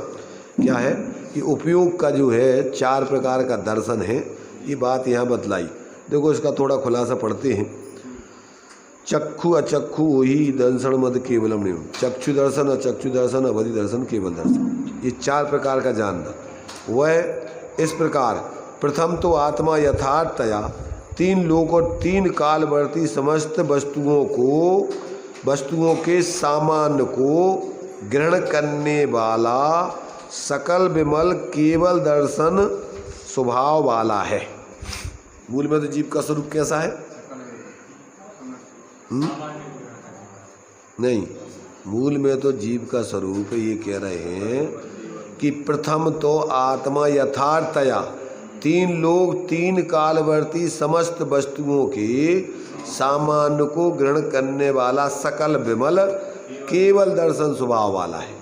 क्या है कि उपयोग का जो है 4 प्रकार का दर्शन है, ये बात यहाँ बतलाई। देखो इसका थोड़ा खुलासा पढ़ते हैं। चक्षु अचक्षु वही दर्शन मद केवलम नहीं, चक्षु दर्शन, अचक्षु दर्शन, अवधि दर्शन, केवल दर्शन, ये 4 प्रकार का जानना। वह इस प्रकार, प्रथम तो आत्मा यथार्थतया 3 लोक और 3 कालवर्ती समस्त वस्तुओं के सामान्य को ग्रहण करने वाला सकल विमल केवल दर्शन स्वभाव वाला है। मूल में तो जीव का स्वरूप कैसा है? नहीं, मूल में तो जीव का स्वरूप ये कह रहे हैं कि प्रथम तो आत्मा यथार्थतया 3 लोक 3 कालवर्ती समस्त वस्तुओं के सामान्य को ग्रहण करने वाला सकल विमल केवल दर्शन स्वभाव वाला है।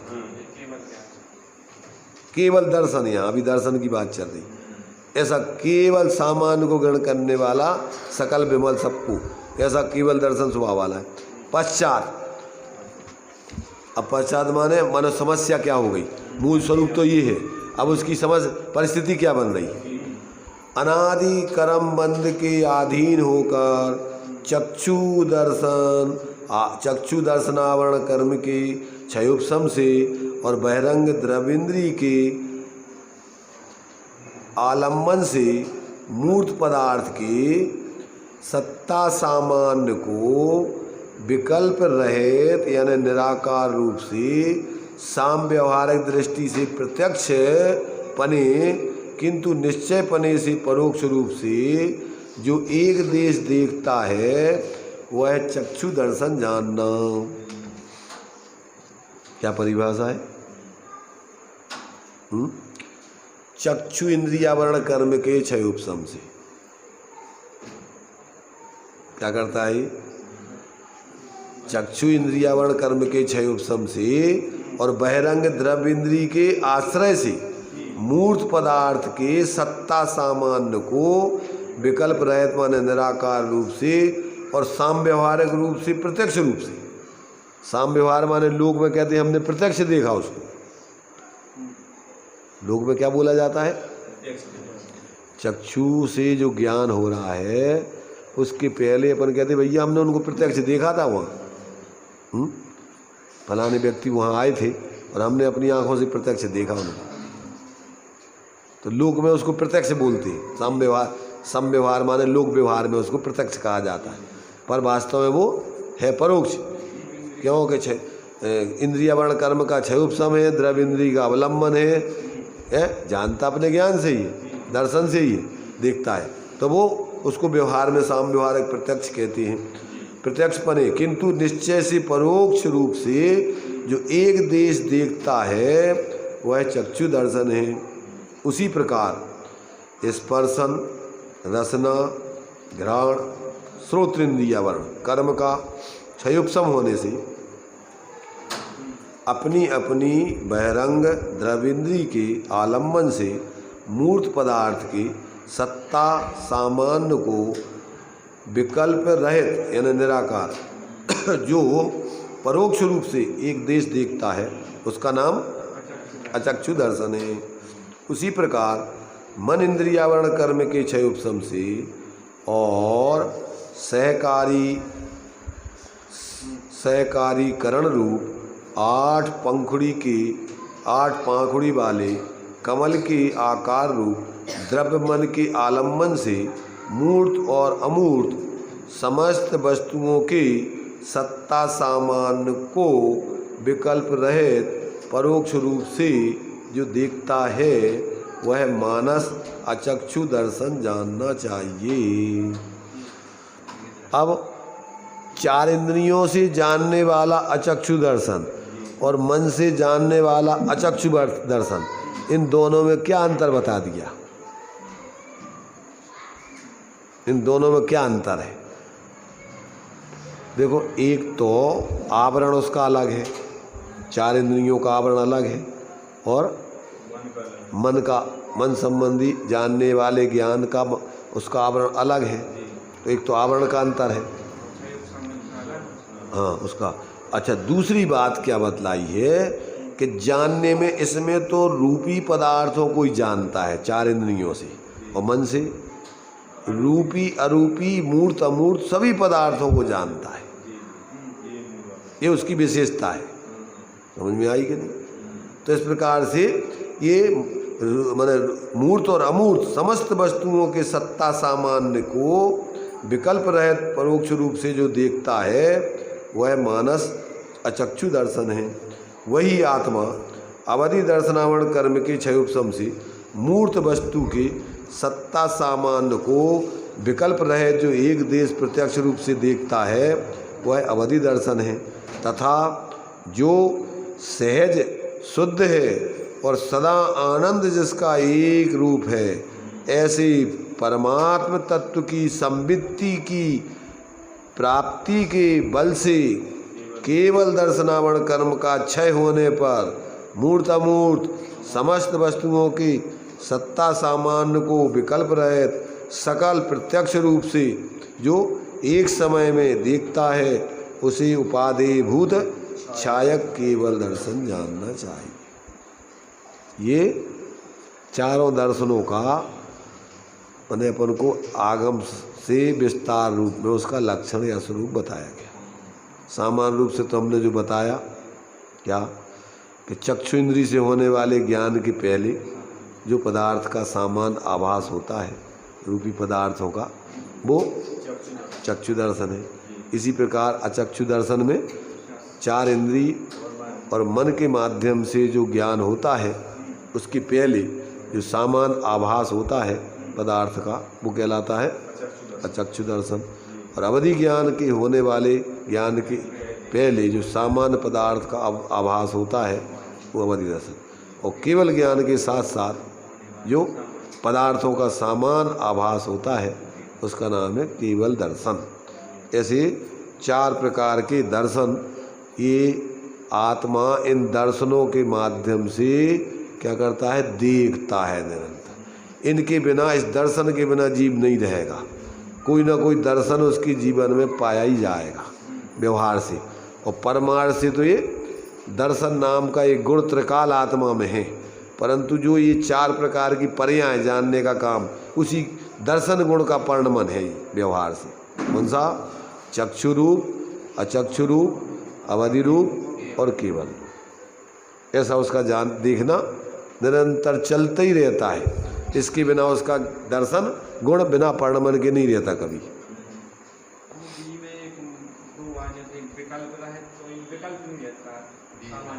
केवल दर्शन, यहाँ अभी दर्शन की बात चल रही, ऐसा केवल सामान्य को ग्रहण करने वाला सकल विमल सबको, ऐसा केवल दर्शन स्वभाव वाला है। पश्चात, अब पश्चात माने समस्या क्या हो गई? मूल स्वरूप तो ये है, अब उसकी समझ परिस्थिति क्या बन रही? अनादि कर्म बंध के अधीन होकर चक्षु दर्शनावरण कर्म के क्षयोपशम से और बहिरंग द्रविंद्री के आलम्बन से मूर्त पदार्थ के सत्ता सामान्य को विकल्प रहित यानी निराकार रूप से साम व्यवहारिक दृष्टि से प्रत्यक्ष पने किंतु निश्चय पने से परोक्ष रूप से जो एक देश देखता है वह चक्षु दर्शन जानना। क्या परिभाषा है? चक्षु इंद्रियावरण कर्म के क्षयोपशम से क्या करता है? चक्षु इंद्रियावरण कर्म के क्षयोपशम से और बहिरंग द्रव्य इंद्रिय के आश्रय से मूर्त पदार्थ के सत्ता सामान्य को विकल्प रहित माने निराकार रूप से और साम व्यवहारिक रूप से प्रत्यक्ष रूप से। साम व्यवहार माने लोग में कहते हैं हमने प्रत्यक्ष देखा उसको, लोग में क्या बोला जाता है? चक्षु से जो ज्ञान हो रहा है उसके पहले अपन कहते भैया हमने उनको प्रत्यक्ष देखा था वहाँ, फलाने व्यक्ति वहाँ आए थे और हमने अपनी आंखों से प्रत्यक्ष देखा उनको, तो लोक में उसको प्रत्यक्ष बोलते हैं। सम व्यवहार माने लोक व्यवहार में उसको प्रत्यक्ष कहा जाता है, पर वास्तव में वो है परोक्ष। क्योंकि इंद्रियावरण कर्म का क्षयोपशम है, द्रव्य इंद्रिय का अवलंबन है, जानता अपने ज्ञान से ही है, दर्शन से ही है, देखता है, तो वो उसको व्यवहार में साम व्यवहार एक प्रत्यक्ष कहते हैं। प्रत्यक्ष पने किंतु निश्चय से परोक्ष रूप से जो एक देश देखता है वह चक्षु दर्शन है। उसी प्रकार स्पर्शन, रसना, घ्राण, श्रोत्रेंद्रिय वर्ण कर्म का क्षयोपशम होने से अपनी अपनी बहिरंग द्रविंद्री के आलम्बन से मूर्त पदार्थ के सत्ता सामान्य को विकल्प रहित यानी निराकार जो परोक्ष रूप से एक देश देखता है उसका नाम अचक्षु दर्शन है। उसी प्रकार मन इंद्रियावरण कर्म के क्षयोपशम से और सहकारी करण रूप 8 पाखुड़ी वाले कमल के आकार रूप द्रव्य मन के आलम्बन से मूर्त और अमूर्त समस्त वस्तुओं के सत्ता सामान्य को विकल्प रहित परोक्ष रूप से जो देखता है वह मानस अचक्षु दर्शन जानना चाहिए। अब 4 इंद्रियों से जानने वाला अचक्षु दर्शन और मन से जानने वाला अचक्षु दर्शन, इन दोनों में क्या अंतर बता दिया? इन दोनों में क्या अंतर है? देखो, एक तो आवरण उसका अलग है, 4 इंद्रियों का आवरण अलग है, और मन संबंधी जानने वाले ज्ञान का उसका आवरण अलग है। तो एक तो आवरण का अंतर है, हाँ उसका। अच्छा, दूसरी बात क्या बतलाई है कि जानने में इसमें तो रूपी पदार्थों को ही जानता है 4 इंद्रियों से, और मन से रूपी अरूपी मूर्त अमूर्त सभी पदार्थों को जानता है। ये उसकी विशेषता है। समझ में आई कि नहीं? तो इस प्रकार से ये माने मूर्त और अमूर्त समस्त वस्तुओं के सत्ता सामान्य को विकल्प रहित परोक्ष रूप से जो देखता है वह मानस अचक्षु दर्शन है। वही आत्मा अवधि दर्शनावरण कर्म के क्षयोपशम से मूर्त वस्तु के सत्ता सामान्य को विकल्प रहित जो एक देश प्रत्यक्ष रूप से देखता है वह अवधि दर्शन है। तथा जो सहज शुद्ध है और सदा आनंद जिसका एक रूप है, ऐसे परमात्म तत्व की संवित्ति की प्राप्ति के बल से केवल दर्शनावरण कर्म का क्षय होने पर मूर्त अमूर्त समस्त वस्तुओं की सत्ता सामान्य को विकल्प रहित सकल प्रत्यक्ष रूप से जो एक समय में देखता है उसे उपाधिभूत छायक केवल दर्शन जानना चाहिए। ये चारों दर्शनों का मैंने अपन को आगम से विस्तार रूप में उसका लक्षण या स्वरूप बताया गया। सामान्य रूप से तो हमने जो बताया क्या कि चक्षु इंद्री से होने वाले ज्ञान के पहले जो पदार्थ का सामान आभास होता है रूपी पदार्थों का, वो चक्षु दर्शन है। इसी प्रकार अचक्षु दर्शन में 4 इंद्री और मन के माध्यम से जो ज्ञान होता है उसके पहले जो सामान आभास होता है पदार्थ का वो कहलाता है अचक्षु दर्शन। और अवधि ज्ञान के होने वाले ज्ञान के पहले जो सामान्य पदार्थ का आभास होता है वो अवधि दर्शन। और केवल ज्ञान के साथ साथ जो पदार्थों का सामान आभास होता है उसका नाम है केवल दर्शन। ऐसे 4 प्रकार के दर्शन ये आत्मा इन दर्शनों के माध्यम से क्या करता है? देखता है निरंतर। इनके बिना, इस दर्शन के बिना जीव नहीं रहेगा। कोई ना कोई दर्शन उसके जीवन में पाया ही जाएगा व्यवहार से। और परमार्थ से तो ये दर्शन नाम का एक गुण त्रिकाल आत्मा में है, परंतु जो ये 4 प्रकार की पर्याय जानने का काम उसी दर्शन गुण का परिणमन है व्यवहार से। कौन सा? चक्षु रूप, अचक्षु रूप, अवधि रूप और केवल। ऐसा उसका जान देखना निरंतर चलता ही रहता है। इसके बिना उसका दर्शन गुण बिना परिणमन के नहीं रहता कभी।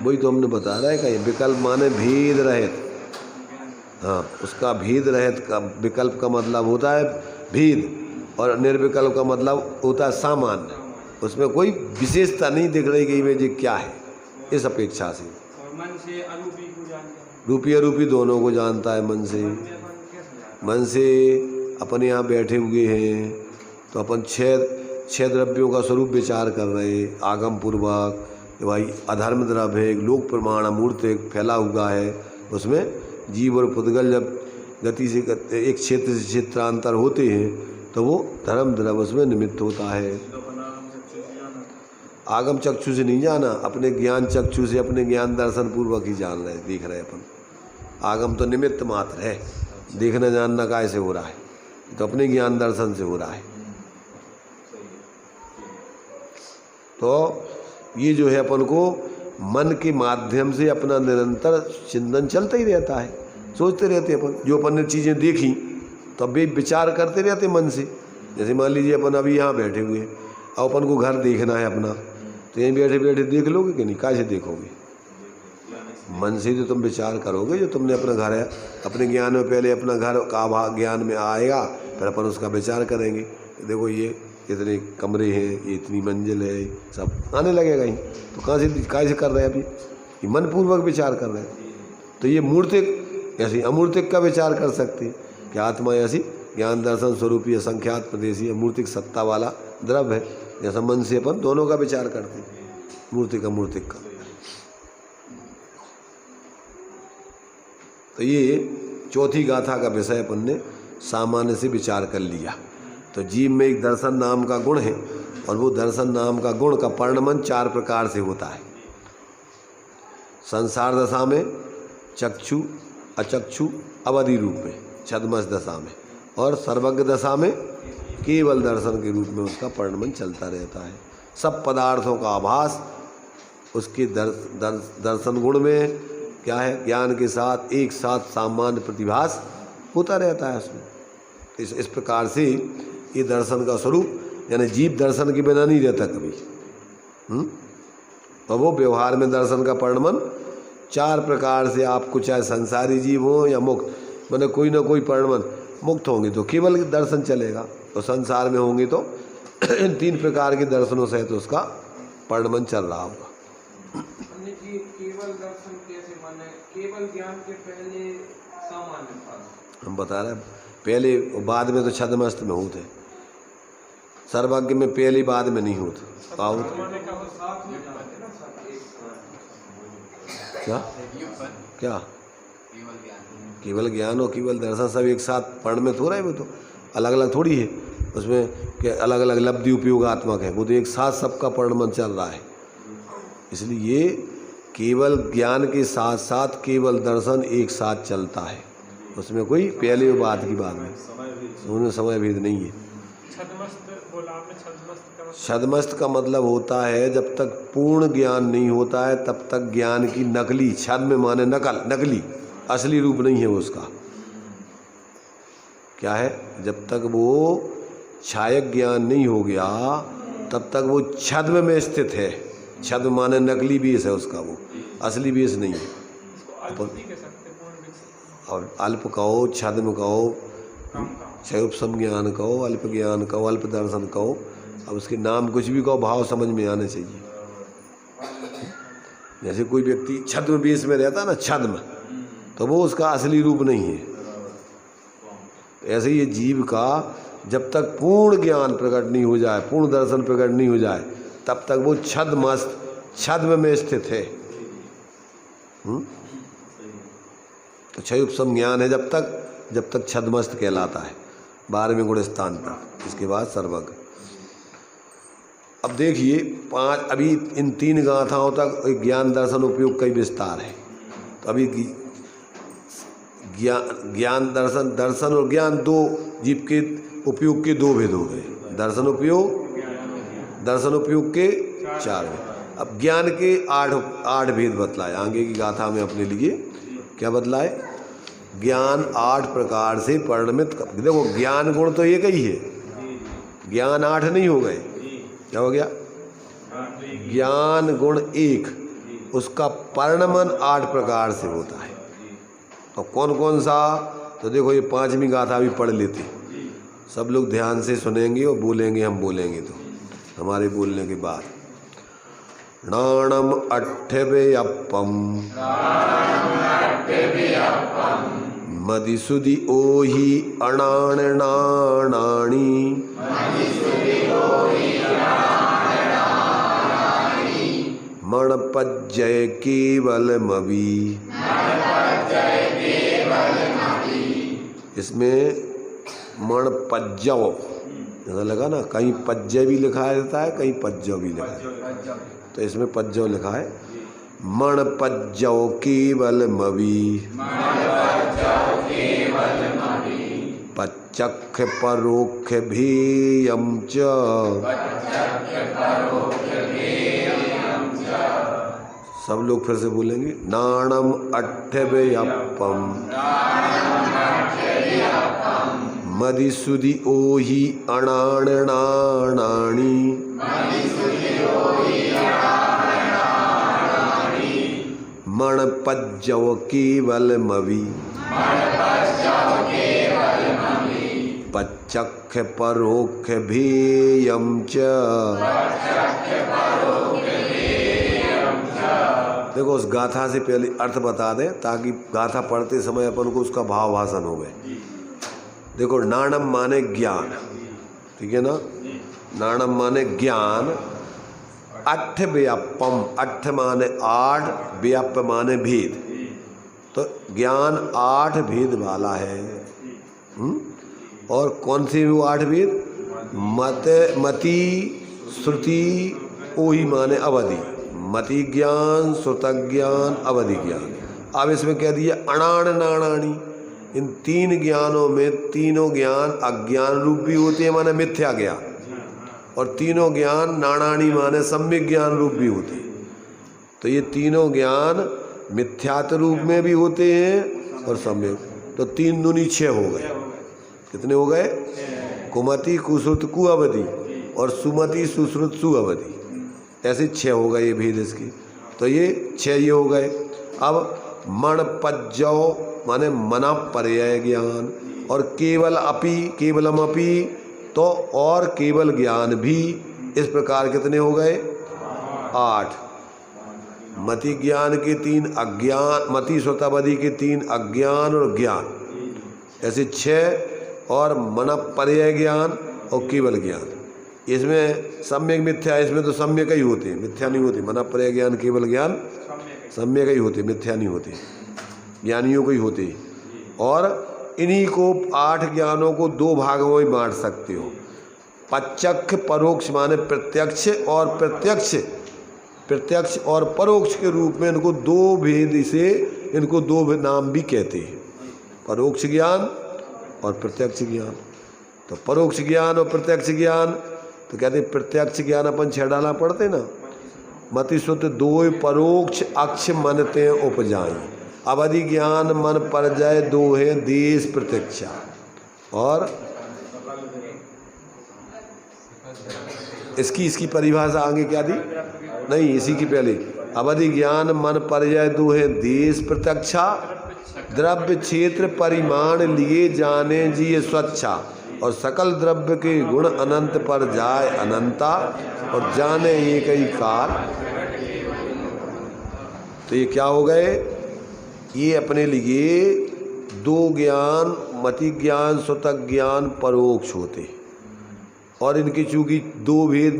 वही तो हमने बता रहा है कि विकल्प माने भेद रहित। हाँ, उसका भेद रहित का विकल्प का मतलब होता है भेद, और निर्विकल्प का मतलब होता है सामान्य। उसमें कोई विशेषता नहीं दिख रही कि ये क्या है। इस अपेक्षा से। और मन से अरूपी को जानता है। रूपी अरूपी दोनों को जानता है मन से। मन में अपन कैसे जानते मन से अपन यहाँ बैठे हुए हैं तो अपन छह द्रव्यों का स्वरूप विचार कर रहे हैं आगम पूर्वक। भाई अधर्म द्रव्य है, लोक प्रमाण अमूर्तिक फैला हुआ है, उसमें जीव और पुद्गल जब गति से एक क्षेत्र से क्षेत्रांतर होते हैं तो वो धर्म द्रव्य उसमें निमित्त होता है। आगम चक्षु से नहीं जाना, अपने ज्ञान चक्षु से अपने ज्ञान दर्शन पूर्वक ही जान रहे देख रहे अपन। आगम तो निमित्त मात्र है, देखना जानना कैसे हो रहा है, तो अपने ज्ञान दर्शन से हो रहा है। तो ये जो है अपन को मन के माध्यम से अपना निरंतर चिंतन चलता ही रहता है, सोचते रहते अपन। जो अपन ने चीज़ें देखी तो अब भी विचार करते रहते मन से। जैसे मान लीजिए अपन अभी यहाँ बैठे हुए, अब अपन को घर देखना है अपना, तो यहीं बैठे बैठे देख लोगे कि नहीं, कैसे देखोगे? मन से जो तुम विचार करोगे, जो तुमने अपना घर है, अपने ज्ञान में पहले अपना घर का ज्ञान में आएगा, फिर अपन उसका विचार करेंगे। देखो ये इतने कमरे हैं, ये इतनी मंजिल है, सब आने लगेगा ही। तो कहाँ से कर रहे हैं अभी? ये मन पूर्वक विचार कर रहे हैं। तो ये मूर्तिक ऐसी अमूर्तिक का विचार कर सकते हैं कि आत्मा ऐसी ज्ञान दर्शन स्वरूपी असंख्यात प्रदेशी अमूर्तिक सत्ता वाला द्रव्य है। जैसा मन से अपन दोनों का विचार करते हैं, मूर्तिक अमूर्तिक का। तो ये चौथी गाथा का विषय अपन ने सामान्य से विचार कर लिया। तो जीव में एक दर्शन नाम का गुण है, और वो दर्शन नाम का गुण का परिणमन 4 प्रकार से होता है। संसार दशा में, चक्षु अचक्षु अवधि रूप में, छद्मस दशा में, और सर्वज्ञ दशा में केवल दर्शन के रूप में उसका परिणमन चलता रहता है। सब पदार्थों का आभास उसके दर्शन गुण में क्या है, ज्ञान के साथ एक साथ सामान्य प्रतिभास होता रहता है उसमें। इस प्रकार से ये दर्शन का स्वरूप, यानी जीव दर्शन के बिना नहीं रहता कभी। और वो व्यवहार में दर्शन का परिणमन 4 प्रकार से, आपको चाहे संसारी जीव हो या मुक्त, मतलब कोई ना कोई परिणमन। मुक्त होंगे तो केवल दर्शन चलेगा, तो संसार में होंगे तो इन 3 प्रकार के दर्शनों से तो उसका परिणमन चल रहा होगा। केवल दर्शन कैसे माने? केवल ज्ञान के पहले सामान्य था, हम बता रहे हैं, पहले बाद में तो छद्मस्त में होते, सर्वज्ञ में पहले बाद में नहीं होते। क्या केवल ज्ञान और केवल दर्शन सब एक साथ पढ़ में थोड़ा है, वो तो अलग अलग थोड़ी है। उसमें क्या अलग अलग लब्धि उपयोगात्मक है, वो तो एक साथ सबका परिणमन चल रहा है। इसलिए ये केवल ज्ञान के साथ साथ केवल दर्शन एक साथ चलता है, उसमें कोई पहले और बाद की बात नहीं, उनमें समय भेद नहीं है। छद्मस्त का मतलब होता है जब तक पूर्ण ज्ञान नहीं होता है तब तक ज्ञान की नकली, छद्म माने नकल, नकली, असली रूप नहीं है उसका। क्या है, जब तक वो छायक ज्ञान नहीं हो गया तब तक वो छद्म में स्थित है। छद्म माने नकली बेस है उसका, वो असली बेस नहीं है। और अल्प कहो, छद्म कहो, क्षयोपम ज्ञान कहो, अल्प ज्ञान कहो, अल्प दर्शन कहो, अब उसके नाम कुछ भी कहो, भाव समझ में आने चाहिए। जैसे कोई व्यक्ति छद्म बेस में रहता है ना, छद्म, तो वो उसका असली रूप नहीं है। ऐसे ये जीव का जब तक पूर्ण ज्ञान प्रकट नहीं हो जाए, पूर्ण दर्शन प्रकट नहीं हो जाए, तब तक वो छद्मस्त, छद्म में स्थित है। तो क्षयोपम ज्ञान है जब तक छद्मस्त कहलाता है, 12वें गुण स्थान पर। इसके बाद सर्वज्ञ। अब देखिए 5, अभी इन 3 गाथाओं तक ज्ञान दर्शन उपयोग का ही विस्तार है। तो अभी ज्ञान दर्शन, दर्शन और ज्ञान 2 जीव के उपयोग के 2 भेद हो गए। दर्शन उपयोग के 4 भेद। अब ज्ञान के 8 भेद बतलाए आगे की गाथा में अपने लिए। क्या बतलाए? ज्ञान 8 प्रकार से परिणमित। देखो ज्ञान गुण तो एक ही है, ज्ञान 8 नहीं हो गए। क्या हो गया? ज्ञान गुण 1, उसका परिणमन 8 प्रकार से होता है। तो कौन कौन सा? तो देखो ये 5वीं गाथा भी पढ़ लेते, सब लोग ध्यान से सुनेंगे और बोलेंगे, हम बोलेंगे तो हमारे बोलने के बाद। नाणम अट्ठव्ययप्पम मदिसुदि ओहि अणाणनाणानि मणपज्जय केवलमवि। इसमें मणपज्जव ऐसा लगा ना, कहीं पज्जय भी लिखा रहता है, कहीं पज्जव भी लिखा है, तो इसमें पज्जव लिखा है। मणपज्जव केवलमवि पच्चक्ख परोक्ष भेयं च सब लोग फिर से बोलेंगे। नाणम अट्ठव्ययप्पम मदिसुदि ओहि अणाणनाणानि मणपज्जव केवलमवि पच्चक्ख परोक्ष भेयं च। देखो उस गाथा से पहले अर्थ बता दें ताकि गाथा पढ़ते समय अपन को उसका भाव भाषण हो गए। देखो नाणम माने ज्ञान, ठीक है ना, नाणम माने ज्ञान। अट्ठ व्यापम, अट्ठ माने 8, व्याप माने भेद, तो ज्ञान 8 भेद वाला है। और कौन से वो 8 भेद? मति श्रुति ओहि माने अवधि, मति ज्ञान, श्रुत ज्ञान, अवधि ज्ञान। अब इसमें कह दिया अणाण नाणाणी, इन 3 ज्ञानों में तीनों ज्ञान अज्ञान रूप भी होते हैं माने मिथ्या ज्ञान, और तीनों ज्ञान नाणाणी माने सम्यक ज्ञान रूप भी होते हैं। तो ये तीनों ज्ञान मिथ्यात्व रूप में भी होते हैं और सम्यक, तो 3 दूनी 6 हो गए। कितने हो गए? कुमति कुश्रुत कुअवधि और सुमति सुश्रुत सुअवधि, ऐसे 6 हो गए ये भेद इसकी। तो ये 6 ये हो गए। अब मणपज्जव माने मना पर्याय ज्ञान, और केवल अपि केवलम अपि, तो और केवल ज्ञान भी। इस प्रकार कितने हो गए? 8। मति ज्ञान के 3 अज्ञान, मति श्रुतावधि के 3 अज्ञान और ज्ञान, ऐसे 6। और मन पर्याय ज्ञान और केवल ज्ञान। इसमें सम्यक मिथ्या, इसमें तो सम्यक ही होते हैं, मिथ्या नहीं होती। मन पर्याय ज्ञान केवल ज्ञान सम्यक ही होते, मिथ्या नहीं होते, ज्ञानियों को ही होते। और इन्हीं को 8 ज्ञानों को 2 भागों में बांट सकते हो। प्रत्यक्ष परोक्ष माने प्रत्यक्ष और प्रत्यक्ष और परोक्ष के रूप में इनको 2 भेद से, इनको 2 नाम भी कहते हैं, परोक्ष ज्ञान और प्रत्यक्ष ज्ञान। तो परोक्ष ज्ञान और प्रत्यक्ष ज्ञान, तो कहते हैं प्रत्यक्ष ज्ञान अपन 6 डाला पढ़ते ना, मति सुत 2 परोक्ष अक्ष मनते उपजाई, अवधि ज्ञान मन पर जाए 2 है देश प्रत्यक्षा। और इसकी परिभाषा आगे क्या दी? नहीं, इसी की पहले अवधि ज्ञान मन पर जाए 2 है देश प्रत्यक्षा, द्रव्य क्षेत्र परिमाण लिए जाने जी स्वच्छा, और सकल द्रव्य के गुण अनंत पर जाए अनंता, और जाने ये कई काल। तो ये क्या हो गए? ये अपने लिए 2 ज्ञान, मति ज्ञान श्रुतक ज्ञान परोक्ष होते, और इनकी चूंकि 2 भेद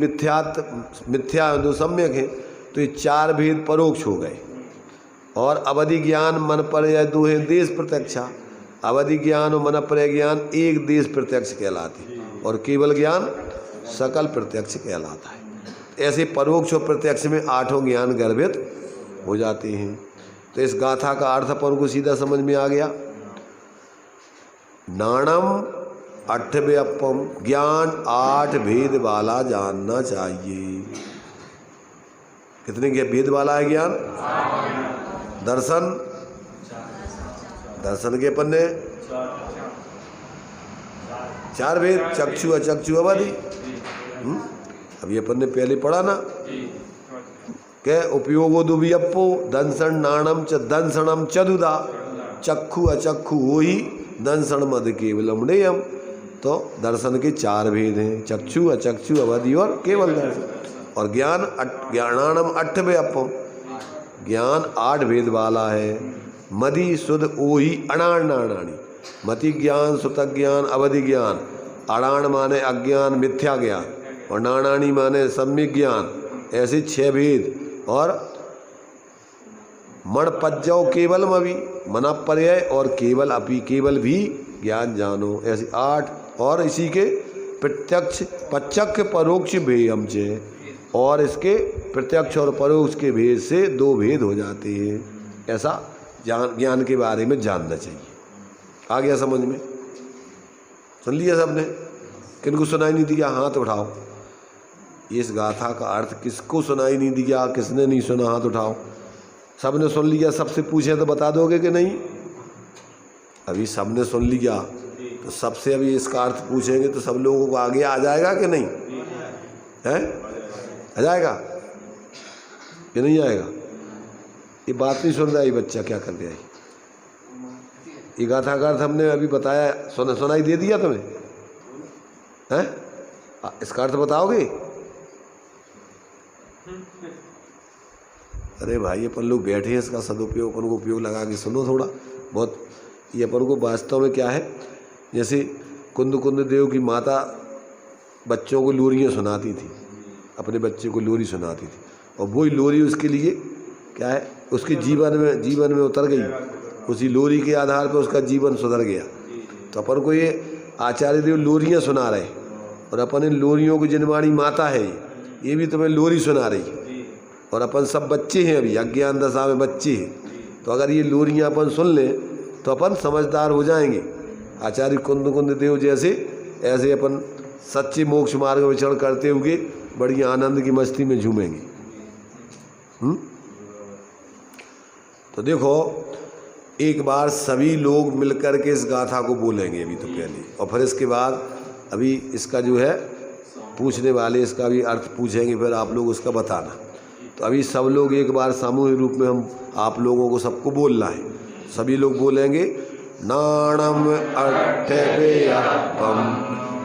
मिथ्या 2 सम्यक हैं, तो ये 4 भेद परोक्ष हो गए। और अवधि ज्ञान मन पर या 2 है देश प्रत्यक्षा, अवधि ज्ञान और मन पर ज्ञान 1 देश प्रत्यक्ष कहलाते, और केवल ज्ञान सकल प्रत्यक्ष कहलाता है। ऐसे परोक्ष और प्रत्यक्ष में 8 ज्ञान गर्भित हो जाते हैं। तो इस गाथा का अर्थ अपन को सीधा समझ में आ गया। नाणम अट्ठव्यपम, ज्ञान 8 भेद वाला जानना चाहिए। कितने भेद वाला है ज्ञान? दर्शन के पन्ने 4 भेद, चक्षु अचक्षु अवधि। अब ये पन्ने पहले पढ़ा ना, के उपयोगो दुव्यप्पो दंसन नाणम च दंसनम चदुदा, चक्षु अचक्षु वही दंसन मद केवलम नेयम। तो दर्शन के 4 भेद हैं, चक्षु अचक्षु अवधि और केवल दर्शन। और ज्ञानानम 8 व्यापम, ज्ञान 8 भेद वाला है। मदि सुध ओही अणाणाणी, मति ज्ञान, सुत ज्ञान, अवधि ज्ञान। अणाण माने अज्ञान, मिथ्या ज्ञान, और नाणाणी माने सम्यक ज्ञान। ऐसे 6 भेद। और मण पज्जौ केवलम अभी, मना पर्याय और केवल अपि, केवल भी ज्ञान जानो, ऐसे 8। और इसी के प्रत्यक्ष पच्चक परोक्ष भेयम चे, और इसके प्रत्यक्ष और परोक्ष के भेद से 2 भेद हो जाते हैं। ऐसा ज्ञान के बारे में जानना चाहिए। आ गया समझ में? सुन लिया सबने? किनको सुनाई नहीं दिया हाथ उठाओ। इस गाथा का अर्थ किसको सुनाई नहीं दिया, किसने नहीं सुना हाथ उठाओ। सबने सुन लिया? सबसे पूछे तो बता दोगे कि नहीं? अभी सबने सुन लिया तो सबसे अभी इसका अर्थ पूछेंगे तो सब लोगों को आगे आ जाएगा कि नहीं? है? आ जाएगा कि नहीं आएगा? ये बात नहीं सुन रहा है बच्चा, क्या कर रहा है? ये गाथा का अर्थ हमने अभी बताया, सुनाई दे दिया तुम्हें? हैं? इसका अर्थ बताओगे? अरे भाई अपन लोग बैठे हैं, इसका सदुपयोग अपन को उपयोग लगा के सुनो थोड़ा बहुत। ये अपन को वास्तव में क्या है, जैसे कुंद देव की माता बच्चों को लोरियाँ सुनाती थी, अपने बच्चे को लोरी सुनाती थी, और वही लोरी उसके लिए क्या है, उसके जीवन में उतर गई। उसी लोरी के आधार पर उसका जीवन सुधर गया। तो अपन को ये आचार्य देव लोरियाँ सुना रहे, और अपन इन लोरियों की जिनवाणी माता है, ये भी तुम्हें लोरी सुना रही। और अपन सब बच्चे हैं, अभी अज्ञान दशा में बच्चे हैं। तो अगर ये लोरियाँ अपन सुन लें तो अपन समझदार हो जाएंगे। आचार्य कुंद देव जैसे ऐसे अपन सच्चे मोक्ष मार्ग में विचरण करते हुए बड़ी आनंद की मस्ती में झूमेंगे। तो देखो, एक बार सभी लोग मिलकर के इस गाथा को बोलेंगे अभी तो पहले, और फिर इसके बाद अभी इसका जो है पूछने वाले इसका भी अर्थ पूछेंगे, फिर आप लोग उसका बताना। तो अभी सब लोग एक बार सामूहिक रूप में हम आप लोगों को सबको बोलना है। सभी लोग बोलेंगे, नाणम अट्ठवेयप्पम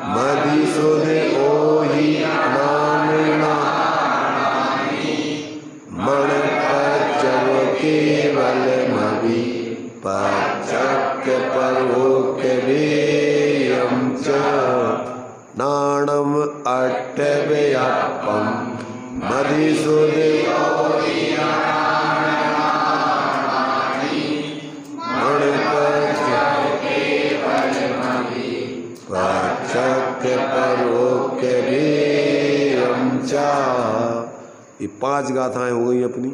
मदिसुधे ओहि नामेना मणपज्जव केवलमभि पच्चक्य परोक्य भेयं च। नाणम अट्ठवेयप्पम मदिसुधे पच्चक्य परोक्य भेयं च। ये 5 गाथाएं हो गई अपनी।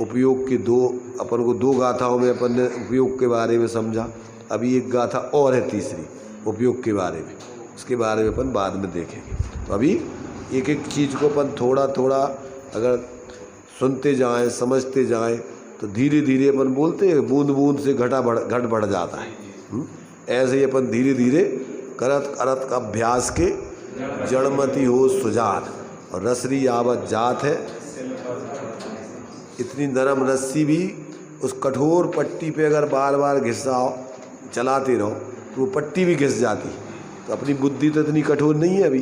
उपयोग की 2, अपन को 2 गाथाओं में अपन ने उपयोग के बारे में समझा। अभी एक गाथा और है तीसरी उपयोग के बारे में, उसके बारे में अपन बाद में देखेंगे। तो अभी एक एक चीज़ को अपन थोड़ा थोड़ा अगर सुनते जाएं, समझते जाएं, तो धीरे धीरे अपन बोलते हैं बूंद बूंद से घट बढ़ जाता है। ऐसे ही अपन धीरे धीरे करत करत अभ्यास के जड़मती हो सुजान, और रसरी आवत जात है। इतनी नरम रस्सी भी उस कठोर पट्टी पे अगर बार बार घिसाओ, चलाते रहो, तो वो पट्टी भी घिस जाती। तो अपनी बुद्धि तो इतनी कठोर नहीं है अभी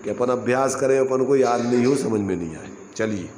कि अपन अभ्यास करें, अपन को याद नहीं हो, समझ में नहीं आए। चलिए।